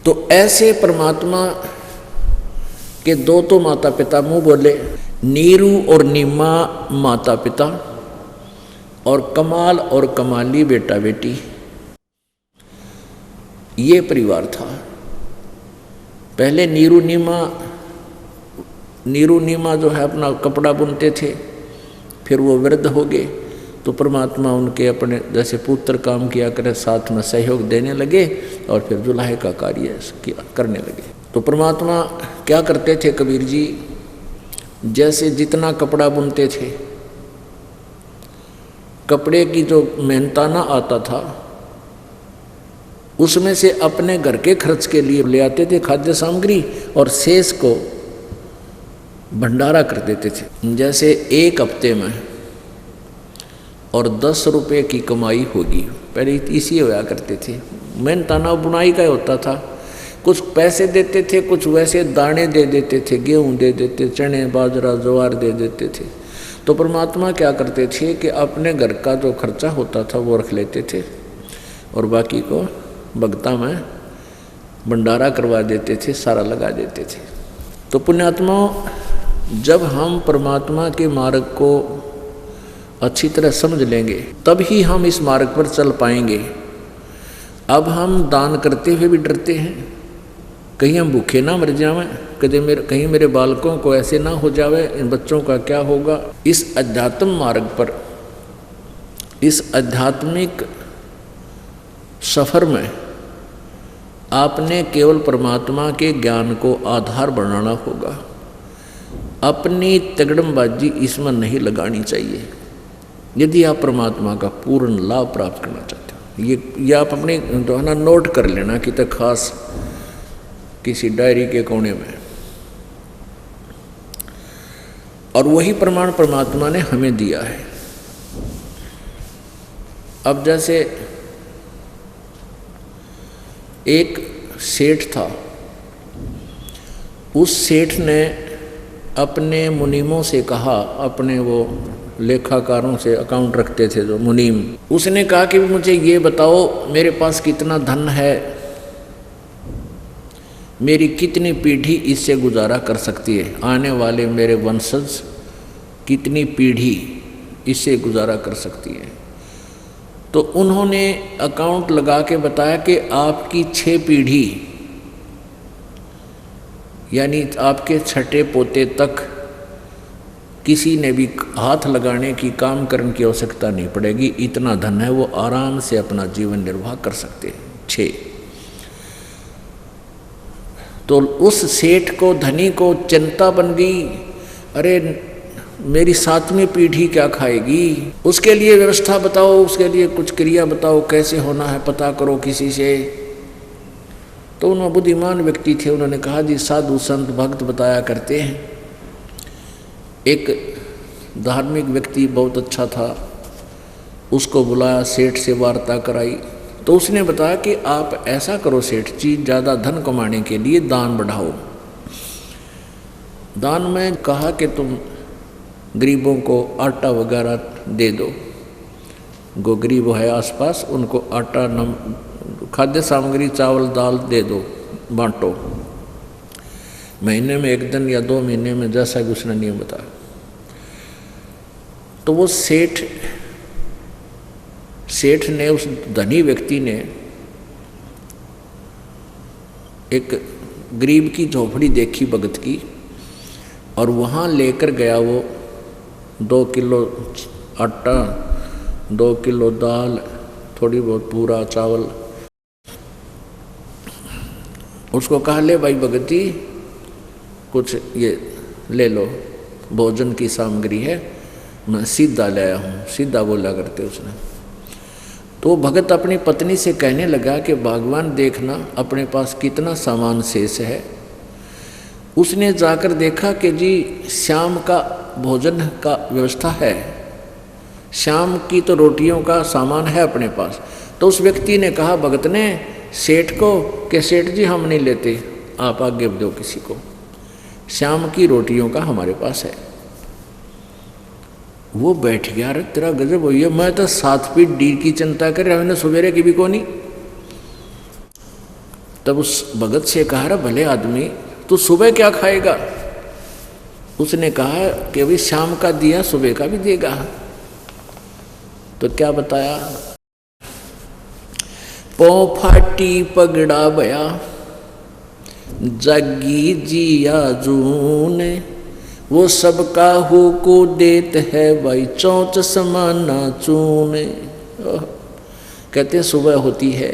[SPEAKER 2] तो ऐसे परमात्मा के 2 तो माता पिता, मुँह बोले नीरू और नीमा माता पिता और कमाल और कमाली बेटा बेटी, ये परिवार था। पहले नीरू नीमा जो है अपना कपड़ा बुनते थे, फिर वो वृद्ध हो गए तो परमात्मा उनके अपने जैसे पुत्र काम किया करे साथ में सहयोग देने लगे और फिर जुलाहे का कार्य करने लगे। तो परमात्मा क्या करते थे कबीर जी, जैसे जितना कपड़ा बुनते थे, कपड़े की जो मेहनताना आता था उसमें से अपने घर के खर्च के लिए ले आते थे खाद्य सामग्री और शेष को भंडारा कर देते थे। जैसे 1 हफ्ते में और 10 रुपये की कमाई होगी, पहले इसी होया करते थे। मेहनताना बुनाई का होता था, कुछ पैसे देते थे, कुछ वैसे दाने दे देते थे, गेहूँ दे देते, चने बाजरा ज्वार दे देते थे। तो परमात्मा क्या करते थे कि अपने घर का जो खर्चा होता था वो रख लेते थे और बाकी को भगता में भंडारा करवा देते थे, सारा लगा देते थे। तो पुण्यात्मा, जब हम परमात्मा के मार्ग को अच्छी तरह समझ लेंगे तब ही हम इस मार्ग पर चल पाएंगे। अब हम दान करते हुए भी डरते हैं, कहीं हम भूखे ना मर जावें, कहीं मेरे बालकों को ऐसे ना हो जावे, इन बच्चों का क्या होगा। इस अध्यात्म मार्ग पर, इस आध्यात्मिक सफ़र में आपने केवल परमात्मा के ज्ञान को आधार बनाना होगा। अपनी तगड़मबाजी इसमें नहीं लगानी चाहिए यदि आप परमात्मा का पूर्ण लाभ प्राप्त करना चाहते हो। ये आप अपने जो है ना नोट कर लेना कि तक खास किसी डायरी के कोने में। और वही प्रमाण परमात्मा ने हमें दिया है। अब जैसे एक सेठ था, उस सेठ ने अपने मुनीमों से कहा, अपने वो लेखाकारों से अकाउंट रखते थे जो मुनीम, उसने कहा कि मुझे ये बताओ मेरे पास कितना धन है, मेरी कितनी पीढ़ी इससे गुजारा कर सकती है, आने वाले मेरे वंशज कितनी पीढ़ी इससे गुजारा कर सकती है। तो उन्होंने अकाउंट लगा के बताया कि आपकी 6 पीढ़ी यानी आपके 6ठे पोते तक किसी ने भी हाथ लगाने की, काम करने की आवश्यकता नहीं पड़ेगी। इतना धन है, वो आराम से अपना जीवन निर्वाह कर सकते हैं। 6 तो उस सेठ को, धनी को चिंता बन गई, अरे मेरी 7वीं पीढ़ी क्या खाएगी, उसके लिए व्यवस्था बताओ, उसके लिए कुछ क्रिया बताओ, कैसे होना है पता करो किसी से। तो उन्होंने बुद्धिमान व्यक्ति थे, उन्होंने कहा जी साधु संत भक्त बताया करते हैं। एक धार्मिक व्यक्ति बहुत अच्छा था, उसको बुलाया, सेठ से वार्ता कराई। तो उसने बताया कि आप ऐसा करो सेठ जी, ज़्यादा धन कमाने के लिए दान बढ़ाओ। दान में कहा कि तुम गरीबों को आटा वगैरह दे दो, जो गरीब है आसपास उनको आटा, खाद्य सामग्री, चावल दाल दे दो, बांटो। महीने में 1 दिन या 2 महीने में, जैसा भी उसने नियम बताया। तो वो सेठ ने, उस धनी व्यक्ति ने एक गरीब की झोपड़ी देखी भगत की, और वहाँ लेकर गया वो 2 किलो आटा, 2 किलो दाल, थोड़ी बहुत पूरा चावल। उसको कहा ले भाई भगत जी कुछ ये ले लो, भोजन की सामग्री है, मैं सीधा ले आया हूँ, सीधा बोला करते उसने। तो भगत अपनी पत्नी से कहने लगा कि भगवान देखना अपने पास कितना सामान शेष है। उसने जाकर देखा कि जी शाम का भोजन का व्यवस्था है, शाम की तो रोटियों का सामान है अपने पास। तो उस व्यक्ति ने कहा भगत ने सेठ को कि सेठ जी हम नहीं लेते, आप आगे दो किसी को, शाम की रोटियों का हमारे पास है। वो बैठ गया, अरे तेरा गजब हुई है, मैं तो 7 फीट डी की चिंता कर रहा, मैंने सवेरे की भी कोनी। तब उस भगत से कहा अरे भले आदमी तू सुबह क्या खाएगा। उसने कहा कि अभी शाम का दिया सुबह का भी देगा। तो क्या बताया, पौ फाटी पगड़ा बया जागी जिया जून, वो सबका हो को देत है भाई चौंच समाना चून। कहते हैं सुबह होती है,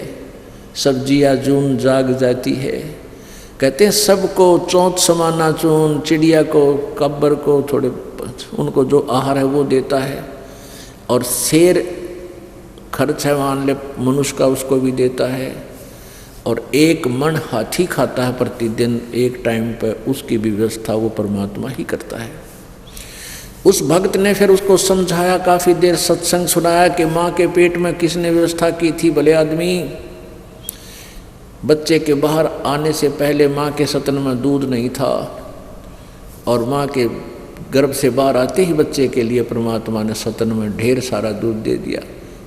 [SPEAKER 2] सब्जियाँ जून जाग जाती है, कहते हैं सबको चौंच समाना चून, चिड़िया को, कब्बर को, थोड़े उनको जो आहार है वो देता है, और शेर खर्च है मान ले मनुष्य का उसको भी देता है, और 1 मन हाथी खाता है प्रतिदिन एक टाइम पर, उसकी भी व्यवस्था वो परमात्मा ही करता है। उस भक्त ने फिर उसको समझाया, काफ़ी देर सत्संग सुनाया कि माँ के पेट में किसने व्यवस्था की थी भले आदमी। बच्चे के बाहर आने से पहले माँ के सतन में दूध नहीं था, और माँ के गर्भ से बाहर आते ही बच्चे के लिए परमात्मा ने सतन में ढेर सारा दूध दे दिया।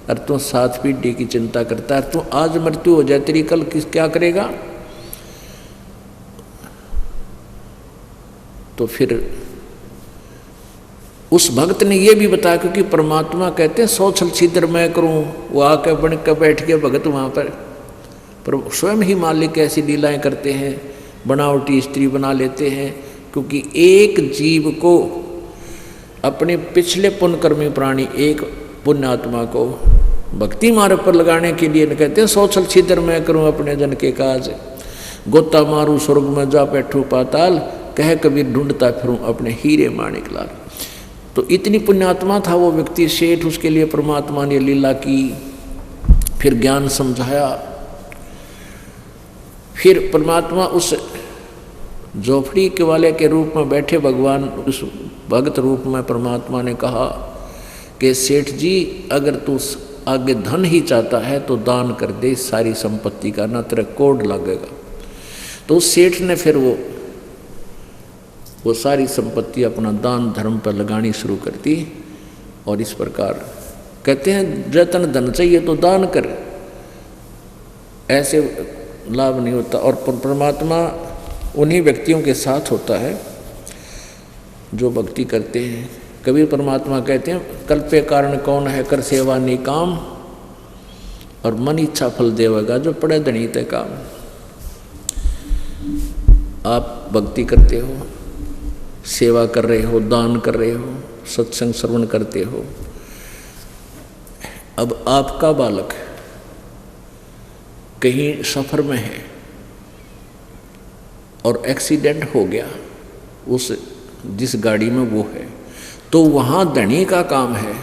[SPEAKER 2] और तू 7 पीढ़ी की चिंता करता है, तू आज मृत्यु हो जाए तेरी कल क्या करेगा। तो फिर उस भक्त ने ये भी बताया, क्योंकि परमात्मा कहते हैं 100 छल छिद्र मैं करूं, वो आकर बन कर बैठ के भगत वहाँ पर स्वयं ही मालिक ऐसी लीलाएं करते हैं, बनावटी स्त्री बना लेते हैं। क्योंकि एक जीव को, अपने पिछले पुण्यकर्मी प्राणी, एक पुण्यात्मा को भक्ति मार्ग पर लगाने के लिए कहते हैं 100 छल छिद्र मैं करूं अपने जन के काज, गोता मारू स्वर्ग में जा बैठू पाताल, कह कबीर ढूंढता फिरूं अपने हीरे माणिक लाल। तो इतनी पुण्यात्मा था वो व्यक्ति सेठ, उसके लिए परमात्मा ने लीला की, फिर ज्ञान समझाया। फिर परमात्मा उस झोपड़ी के वाले के रूप में बैठे भगवान, उस भक्त रूप में परमात्मा ने कहा कि सेठ जी अगर तू आगे धन ही चाहता है तो दान कर दे सारी संपत्ति का, ना तेरा कोड लगेगा। तो उस सेठ ने फिर वो सारी संपत्ति अपना दान धर्म पर लगानी शुरू कर दी। और इस प्रकार कहते हैं जतन धन चाहिए तो दान कर, ऐसे लाभ नहीं होता। और परमात्मा उन्हीं व्यक्तियों के साथ होता है जो भक्ति करते हैं। कबीर परमात्मा कहते हैं कल्पे कारण कौन है, कर सेवा निकाम, और मन इच्छा फल देवेगा जो पड़े धनी ते काम। आप भक्ति करते हो, सेवा कर रहे हो, दान कर रहे हो, सत्संग श्रवण करते हो। अब आपका बालक कहीं सफर में है, और एक्सीडेंट हो गया उस जिस गाड़ी में वो है, तो वहाँ धनी का काम है,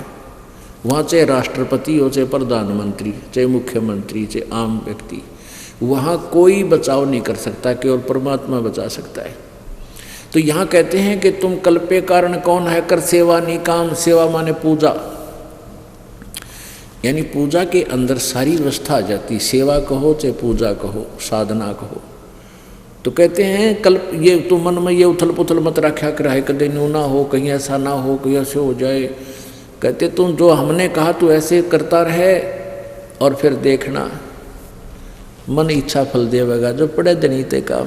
[SPEAKER 2] वहाँ चाहे राष्ट्रपति हो, चाहे प्रधानमंत्री, चाहे मुख्यमंत्री, चाहे आम व्यक्ति, वहाँ कोई बचाव नहीं कर सकता, केवल परमात्मा बचा सकता है। तो यहाँ कहते हैं कि तुम कल्पे कारण कौन है कर सेवा निकाम। सेवा माने पूजा, यानी पूजा के अंदर सारी व्यवस्था आ जाती, सेवा कहो चाहे पूजा कहो, साधना कहो। तो कहते हैं कल्प, ये तो मन में ये उथल पुथल मत रखा कर है, कदे न्यू ना हो, कहीं ऐसा ना हो, कहीं ऐसे हो जाए। कहते तुम जो हमने कहा तू ऐसे करता रहे और फिर देखना मन इच्छा फल देवेगा, जो पड़े दनीते का।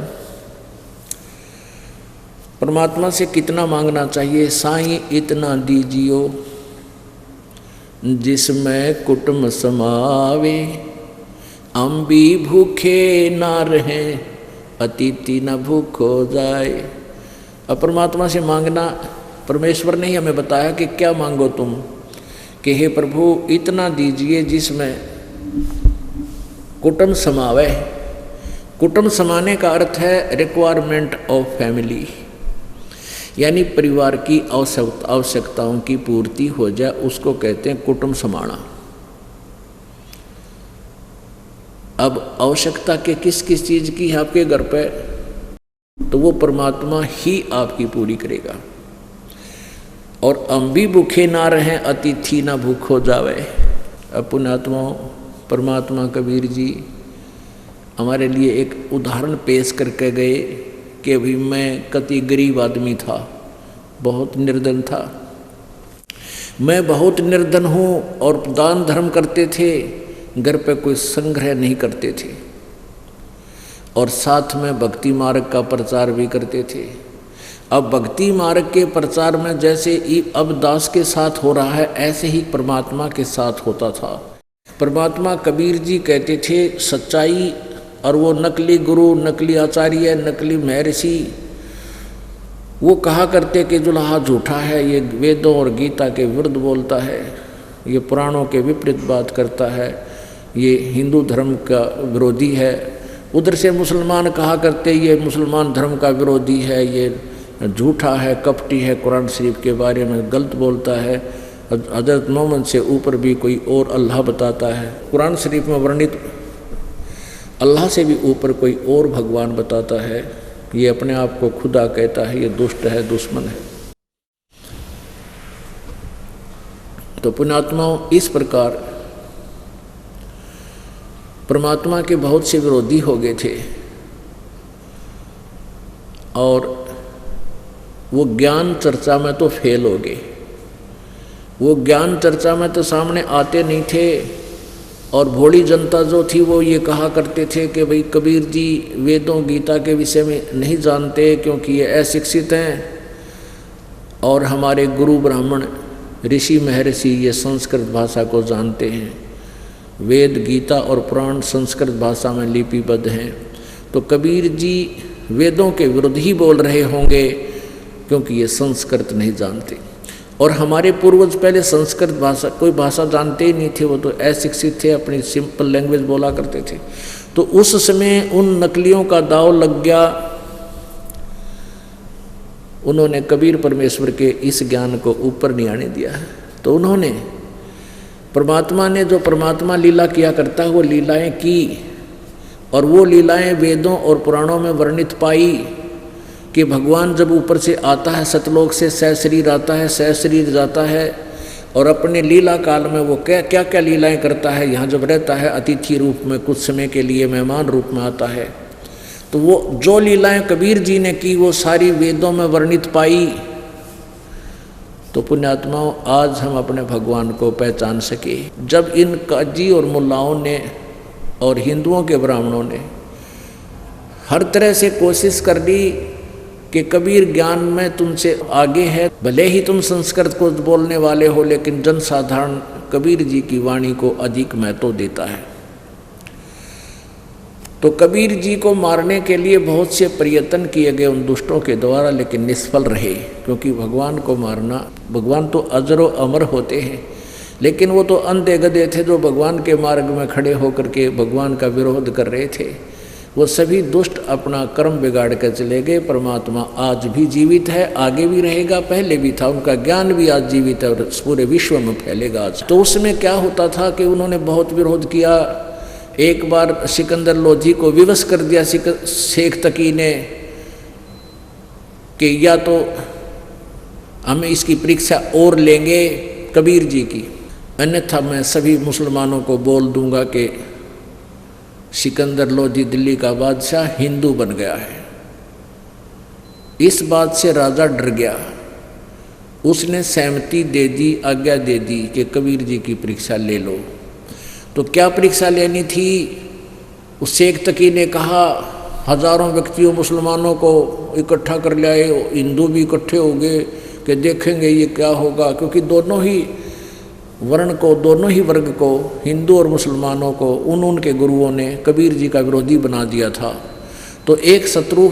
[SPEAKER 2] परमात्मा से कितना मांगना चाहिए? साईं इतना दीजियो जिसमें कुटुंब समावे, हम भी भूखे ना रहें, अतिथि न भूख हो जाए। अब परमात्मा से मांगना, परमेश्वर ने ही हमें बताया कि क्या मांगो तुम, कि हे प्रभु इतना दीजिए जिसमें कुटुंब समावे। कुटुंब समाने का अर्थ है रिक्वायरमेंट ऑफ फैमिली, यानी परिवार की आवश्यकताओं की पूर्ति हो जाए, उसको कहते हैं कुटुंब समाना। अब आवश्यकता के किस किस चीज की है आपके घर पे, तो वो परमात्मा ही आपकी पूरी करेगा। और हम भी भूखे ना रहें, अतिथि ना भूख हो जावे। अब पुण्यात्मा परमात्मा कबीर जी हमारे लिए एक उदाहरण पेश करके गए कि अभी मैं कति गरीब आदमी था, बहुत निर्धन था, मैं बहुत निर्धन हूँ, और दान धर्म करते थे, घर पे कोई संग्रह नहीं करते थे, और साथ में भक्ति मार्ग का प्रचार भी करते थे। अब भक्ति मार्ग के प्रचार में जैसे अब दास के साथ हो रहा है, ऐसे ही परमात्मा के साथ होता था। परमात्मा कबीर जी कहते थे सच्चाई, और वो नकली गुरु, नकली आचार्य, नकली महर्षि, वो कहा करते कि जुलाहा झूठा है, ये वेदों और गीता के विरुद्ध बोलता है, ये पुराणों के विपरीत बात करता है, ये हिंदू धर्म का विरोधी है। उधर से मुसलमान कहा करते ये मुसलमान धर्म का विरोधी है, ये झूठा है, कपटी है, कुरान शरीफ के बारे में गलत बोलता है, हजरत मोहम्मद से ऊपर भी कोई और अल्लाह बताता है, कुरान शरीफ में वर्णित अल्लाह से भी ऊपर कोई और भगवान बताता है, ये अपने आप को खुदा कहता है, ये दुष्ट है, दुश्मन है। तो पुण्यात्माओं, इस प्रकार परमात्मा के बहुत से विरोधी हो गए थे, और वो ज्ञान चर्चा में तो फेल हो गए। वो ज्ञान चर्चा में तो सामने आते नहीं थे, और भोली जनता जो थी वो ये कहा करते थे कि भाई कबीर जी वेदों गीता के विषय में नहीं जानते, क्योंकि ये अशिक्षित हैं, और हमारे गुरु ब्राह्मण ऋषि महर्षि ये संस्कृत भाषा को जानते हैं, वेद गीता और पुराण संस्कृत भाषा में लिपिबद्ध हैं। तो कबीर जी वेदों के विरुद्ध ही बोल रहे होंगे, क्योंकि ये संस्कृत नहीं जानते। और हमारे पूर्वज पहले संस्कृत भाषा कोई भाषा जानते ही नहीं थे, वो तो अशिक्षित थे, अपनी सिंपल लैंग्वेज बोला करते थे। तो उस समय उन नकलियों का दाव लग गया, उन्होंने कबीर परमेश्वर के इस ज्ञान को ऊपर नहीं आने दिया। तो उन्होंने परमात्मा ने जो परमात्मा लीला किया करता है वो लीलाएं की, और वो लीलाएं वेदों और पुराणों में वर्णित पाई कि भगवान जब ऊपर से आता है सतलोक से, सहशरीर आता है, सहशरीर जाता है, और अपने लीला काल में वो क्या क्या लीलाएं करता है। यहाँ जब रहता है अतिथि रूप में, कुछ समय के लिए मेहमान रूप में आता है, तो वो जो लीलाएं कबीर जी ने की वो सारी वेदों में वर्णित पाई। तो पुण्यात्माओं, आज हम अपने भगवान को पहचान सके। जब इन काजी और मुल्लाओं ने और हिंदुओं के ब्राह्मणों ने हर तरह से कोशिश कर दी कि कबीर ज्ञान में तुमसे आगे है, भले ही तुम संस्कृत को बोलने वाले हो, लेकिन जनसाधारण कबीर जी की वाणी को अधिक महत्व देता है। तो कबीर जी को मारने के लिए बहुत से प्रयत्न किए गए उन दुष्टों के द्वारा, लेकिन निष्फल रहे, क्योंकि भगवान को मारना, भगवान तो अजर व अमर होते हैं, लेकिन वो तो अंधे गधे थे जो भगवान के मार्ग में खड़े होकर के भगवान का विरोध कर रहे थे। वो सभी दुष्ट अपना कर्म बिगाड़ कर चले गए। परमात्मा आज भी जीवित है, आगे भी रहेगा, पहले भी था, उनका ज्ञान भी आज जीवित है और पूरे विश्व में फैलेगा आज। तो उसमें क्या होता था कि उन्होंने बहुत विरोध किया। एक बार सिकंदर लोधी को विवश कर दिया शेख तकी ने कि या तो हम इसकी परीक्षा और लेंगे कबीर जी की, अन्यथा मैं सभी मुसलमानों को बोल दूंगा कि सिकंदर लोधी दिल्ली का बादशाह हिंदू बन गया है। इस बात से राजा डर गया, उसने सहमति दे दी, आज्ञा दे दी कि कबीर जी की परीक्षा ले लो। तो क्या परीक्षा लेनी थी? उस शेख तकी ने कहा हजारों व्यक्तियों मुसलमानों को इकट्ठा कर लाए, हिंदू भी इकट्ठे हो गए कि देखेंगे ये क्या होगा, क्योंकि दोनों ही वर्ण को, दोनों ही वर्ग को, हिंदू और मुसलमानों को उनके गुरुओं ने कबीर जी का विरोधी बना दिया था। तो एक शत्रु,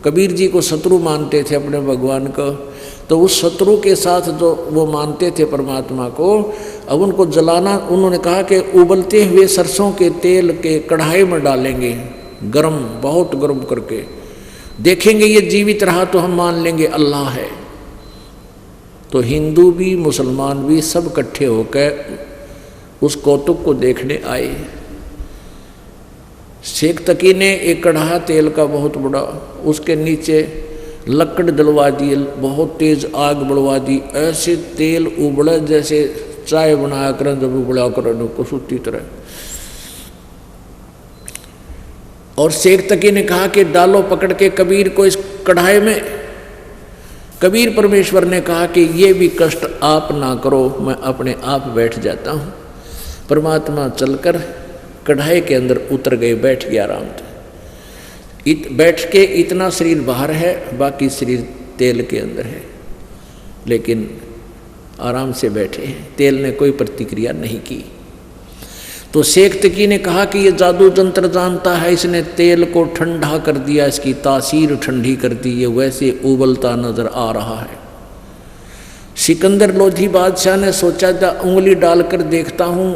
[SPEAKER 2] कबीर जी को शत्रु मानते थे अपने भगवान को, तो उस शत्रु के साथ जो वो मानते थे परमात्मा को, अब उनको जलाना, उन्होंने कहा कि उबलते हुए सरसों के तेल के कढ़ाई में डालेंगे, गरम, बहुत गर्म करके देखेंगे, ये जीवित रहा तो हम मान लेंगे अल्लाह है। तो हिंदू भी मुसलमान भी सब इकट्ठे होकर उस कौतुक को देखने आए। शेख तकी ने एक कढ़ा तेल का बहुत बड़ा, उसके नीचे लकड़ डलवा दी, बहुत तेज आग बढ़वा दी, ऐसे तेल उबड़ा जैसे चाय बनाया करें जब उबड़ा करें कुछ उसी तरह। और शेख तकी ने कहा कि डालो पकड़ के कबीर को इस कढ़ाई में। कबीर परमेश्वर ने कहा कि ये भी कष्ट आप ना करो, मैं अपने आप बैठ जाता हूँ। परमात्मा चलकर कढ़ाई के अंदर उतर गए, बैठ गया आराम से। बैठ के इतना शरीर बाहर है, बाकी शरीर तेल के अंदर है, लेकिन आराम से बैठे हैं, तेल ने कोई प्रतिक्रिया नहीं की। तो शेख तकी ने कहा कि ये जादू जंत्र जानता है, इसने तेल को ठंडा कर दिया, इसकी तासीर ठंडी कर दी, ये वैसे उबलता नजर आ रहा है। सिकंदर लोधी बादशाह ने सोचा था उंगली डालकर देखता हूँ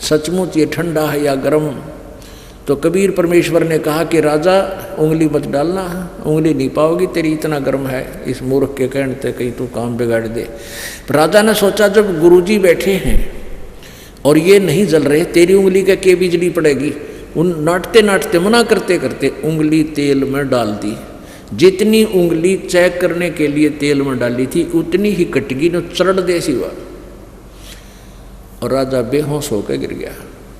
[SPEAKER 2] सचमुच ये ठंडा है या गर्म। तो कबीर परमेश्वर ने कहा कि राजा उंगली मत डालना, उंगली नहीं पाओगी, तेरी इतना गर्म है। इस मूर्ख के कहने से कहीं तू काम बिगाड़ दे। राजा ने सोचा जब गुरुजी बैठे हैं और ये नहीं जल रहे, तेरी उंगली का के बिजली पड़ेगी। उन नाटते नाटते मना करते करते उंगली तेल में डाल दी। जितनी उंगली चेक करने के लिए तेल में डाली थी उतनी ही कटगी न चढ़ दे सिवा, और राजा बेहोश होकर गिर गया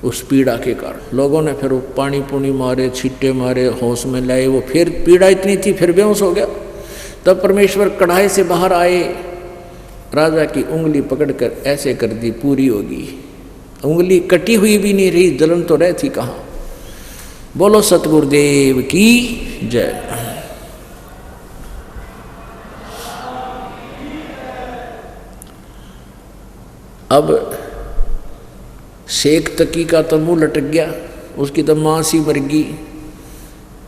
[SPEAKER 2] उस पीड़ा के कारण। लोगों ने फिर पानी पुनी मारे, छींटे मारे, होश में लाए, वो फिर पीड़ा इतनी थी फिर बेहोश हो गया। तब परमेश्वर कढ़ाई से बाहर आए, राजा की उंगली पकड़कर ऐसे कर दी, पूरी होगी। उंगली कटी हुई भी नहीं रही, जलन तो रह थी कहाँ। बोलो सतगुरुदेव की जय। अब शेख तकी का तो मुंह लटक गया, उसकी तो मां सी मर गई।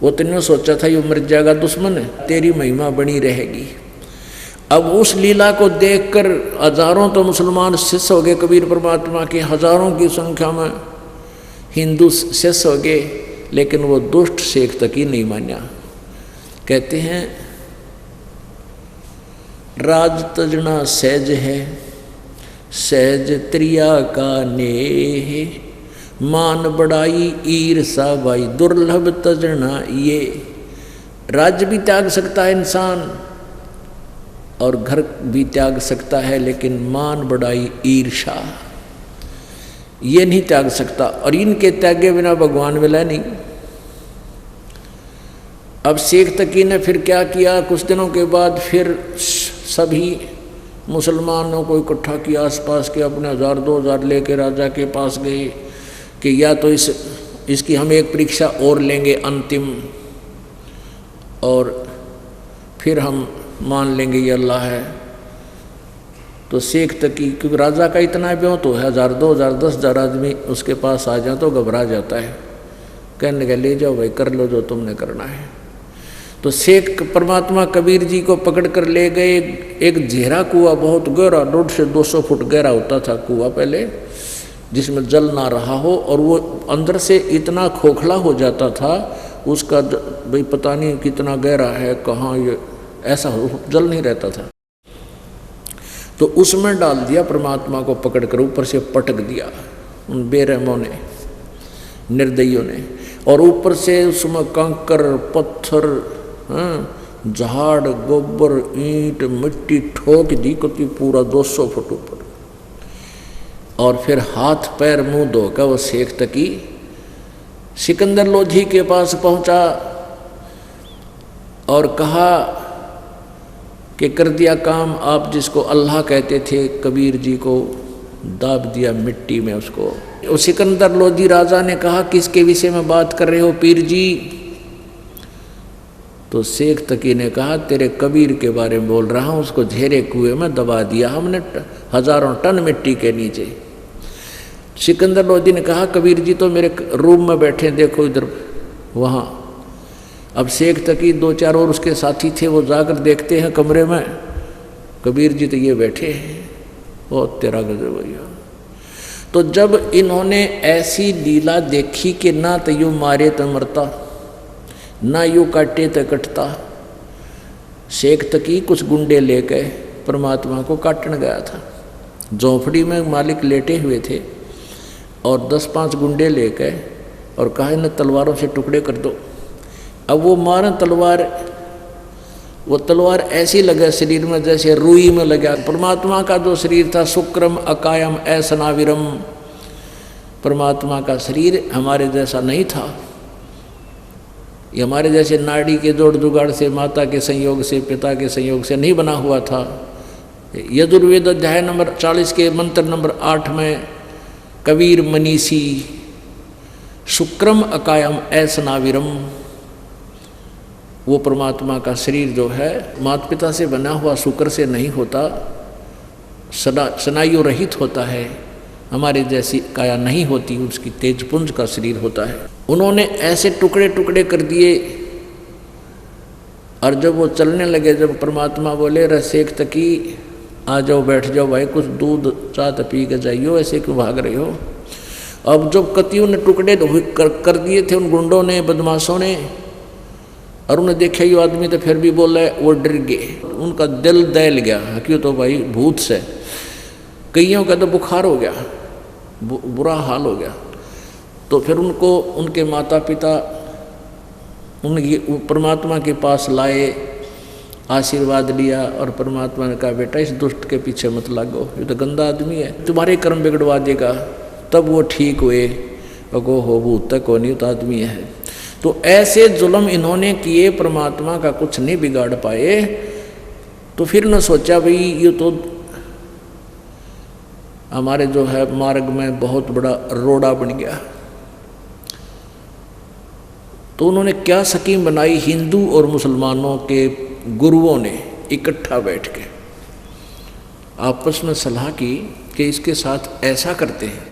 [SPEAKER 2] वो तुमने सोचा था ये मर जाएगा दुश्मन है, तेरी महिमा बनी रहेगी। अब उस लीला को देखकर हजारों तो मुसलमान शिष्य हो गए कबीर परमात्मा के, हजारों की संख्या में हिंदू शिष्य हो गए, लेकिन वो दुष्ट शेख तकी नहीं माना। कहते हैं राज तजना सहज है, सहज त्रिया का नेह, मान बड़ाई ईर्षा बाई दुर्लभ तजना ये। राज्य भी त्याग सकता है इंसान और घर भी त्याग सकता है, लेकिन मान बड़ाई ईर्षा ये नहीं त्याग सकता, और इनके त्यागे बिना भगवान मिला नहीं। अब शेख तकी ने फिर क्या किया, कुछ दिनों के बाद फिर सभी मुसलमानों को इकट्ठा किया आसपास के, अपने 1000-2000 लेके राजा के पास गए कि या तो इसकी हम एक परीक्षा और लेंगे अंतिम, और फिर हम मान लेंगे ये अल्लाह है। तो शेख तकी, क्योंकि राजा का इतना ब्यों तो है, 1000-2000 10,000 आदमी उसके पास आ जाए तो घबरा जाता है, कहने लगा ले जाओ भाई, कर लो जो तुमने करना है। तो शेख परमात्मा कबीर जी को पकड़ कर ले गए। एक झेरा कुआं, बहुत गहरा, 150 से 200 फुट गहरा होता था कुआं पहले, जिसमें जल ना रहा हो, और वो अंदर से इतना खोखला हो जाता था उसका भाई पता नहीं कितना गहरा है, कहाँ ये ऐसा हो, जल नहीं रहता था। तो उसमें डाल दिया, परमात्मा को पकड़कर ऊपर से पटक दिया उन बेरहमों ने, निर्दयियों ने, और ऊपर से उसमें कंकर पत्थर, झाड़ गोबर ईंट मिट्टी ठोक दी कति पूरा 200 फुट ऊपर। और फिर हाथ पैर मुंह धोकर वो शेख तकी सिकंदर लोधी के पास पहुंचा और कहा कि कर दिया काम, आप जिसको अल्लाह कहते थे कबीर जी को दाब दिया मिट्टी में उसको। सिकंदर लोधी राजा ने कहा किसके विषय में बात कर रहे हो पीर जी? तो शेख तकी ने कहा तेरे कबीर के बारे में बोल रहा हूँ, उसको झेरे कुएं में दबा दिया हमने हजारों टन मिट्टी के नीचे। सिकंदर लोधी ने कहा कबीर जी तो मेरे रूम में बैठे, देखो इधर वहाँ। अब शेख तकी 2-4 और उसके साथी थे, वो जाकर देखते हैं कमरे में, कबीर जी तो ये बैठे हैं। बहुत तेरा गजब भैया। तो जब इन्होंने ऐसी लीला देखी कि ना तो यूँ मारे तो मरता, ना यूँ काटे तो कटता, शेख तकी कुछ गुंडे लेके परमात्मा को काटने गया था। झोंपड़ी में मालिक लेटे हुए थे और 10-5 गुंडे लेके और कहा इन्हें तलवारों से टुकड़े कर दो। अब वो मारा तलवार, वो तलवार ऐसी लगे शरीर में जैसे रुई में लगा। परमात्मा का जो शरीर था शुक्रम अकायम ऐसनाविरम, परमात्मा का शरीर हमारे जैसा नहीं था, ये हमारे जैसे नाड़ी के जोड़ जुगाड़ से, माता के संयोग से, पिता के संयोग से नहीं बना हुआ था। यजुर्वेद अध्याय नंबर 40 के मंत्र नंबर 8 में कबीर मनीषी शुक्रम अकायम ऐसनाविरम, वो परमात्मा का शरीर जो है माता पिता से बना हुआ शुक्र से नहीं होता, स्नायु रहित होता है, हमारे जैसी काया नहीं होती, उसकी तेजपुंज का शरीर होता है। उन्होंने ऐसे टुकड़े टुकड़े कर दिए। और जब वो चलने लगे, जब परमात्मा बोले रे शेख तकी आ जाओ बैठ जाओ भाई, कुछ दूध चाह तो पी के जाइयो, ऐसे क्यों भाग रहे हो। अब जब कतियों ने टुकड़े कर दिए थे उन गुंडों ने, बदमाशों ने, और उन्हें देखा ये आदमी तो फिर भी बोला, वो डर गए, उनका दिल दहल गया, क्यों तो भाई भूत से। कईयों का तो बुखार हो गया, बुरा हाल हो गया। तो फिर उनको उनके माता पिता उनकी परमात्मा के पास लाए, आशीर्वाद लिया, और परमात्मा ने कहा बेटा इस दुष्ट के पीछे मत लागो, ये तो गंदा आदमी है, तुम्हारे कर्म बिगड़वा देगा। तब वो ठीक हुए, अगो हो भूत तक हो नहीं तो आदमी है। तो ऐसे जुल्म इन्होंने किए, परमात्मा का कुछ नहीं बिगाड़ पाए। तो फिर न सोचा भाई ये तो हमारे जो है मार्ग में बहुत बड़ा रोड़ा बन गया। तो उन्होंने क्या स्कीम बनाई, हिंदू और मुसलमानों के गुरुओं ने इकट्ठा बैठ के आपस में सलाह की कि इसके साथ ऐसा करते हैं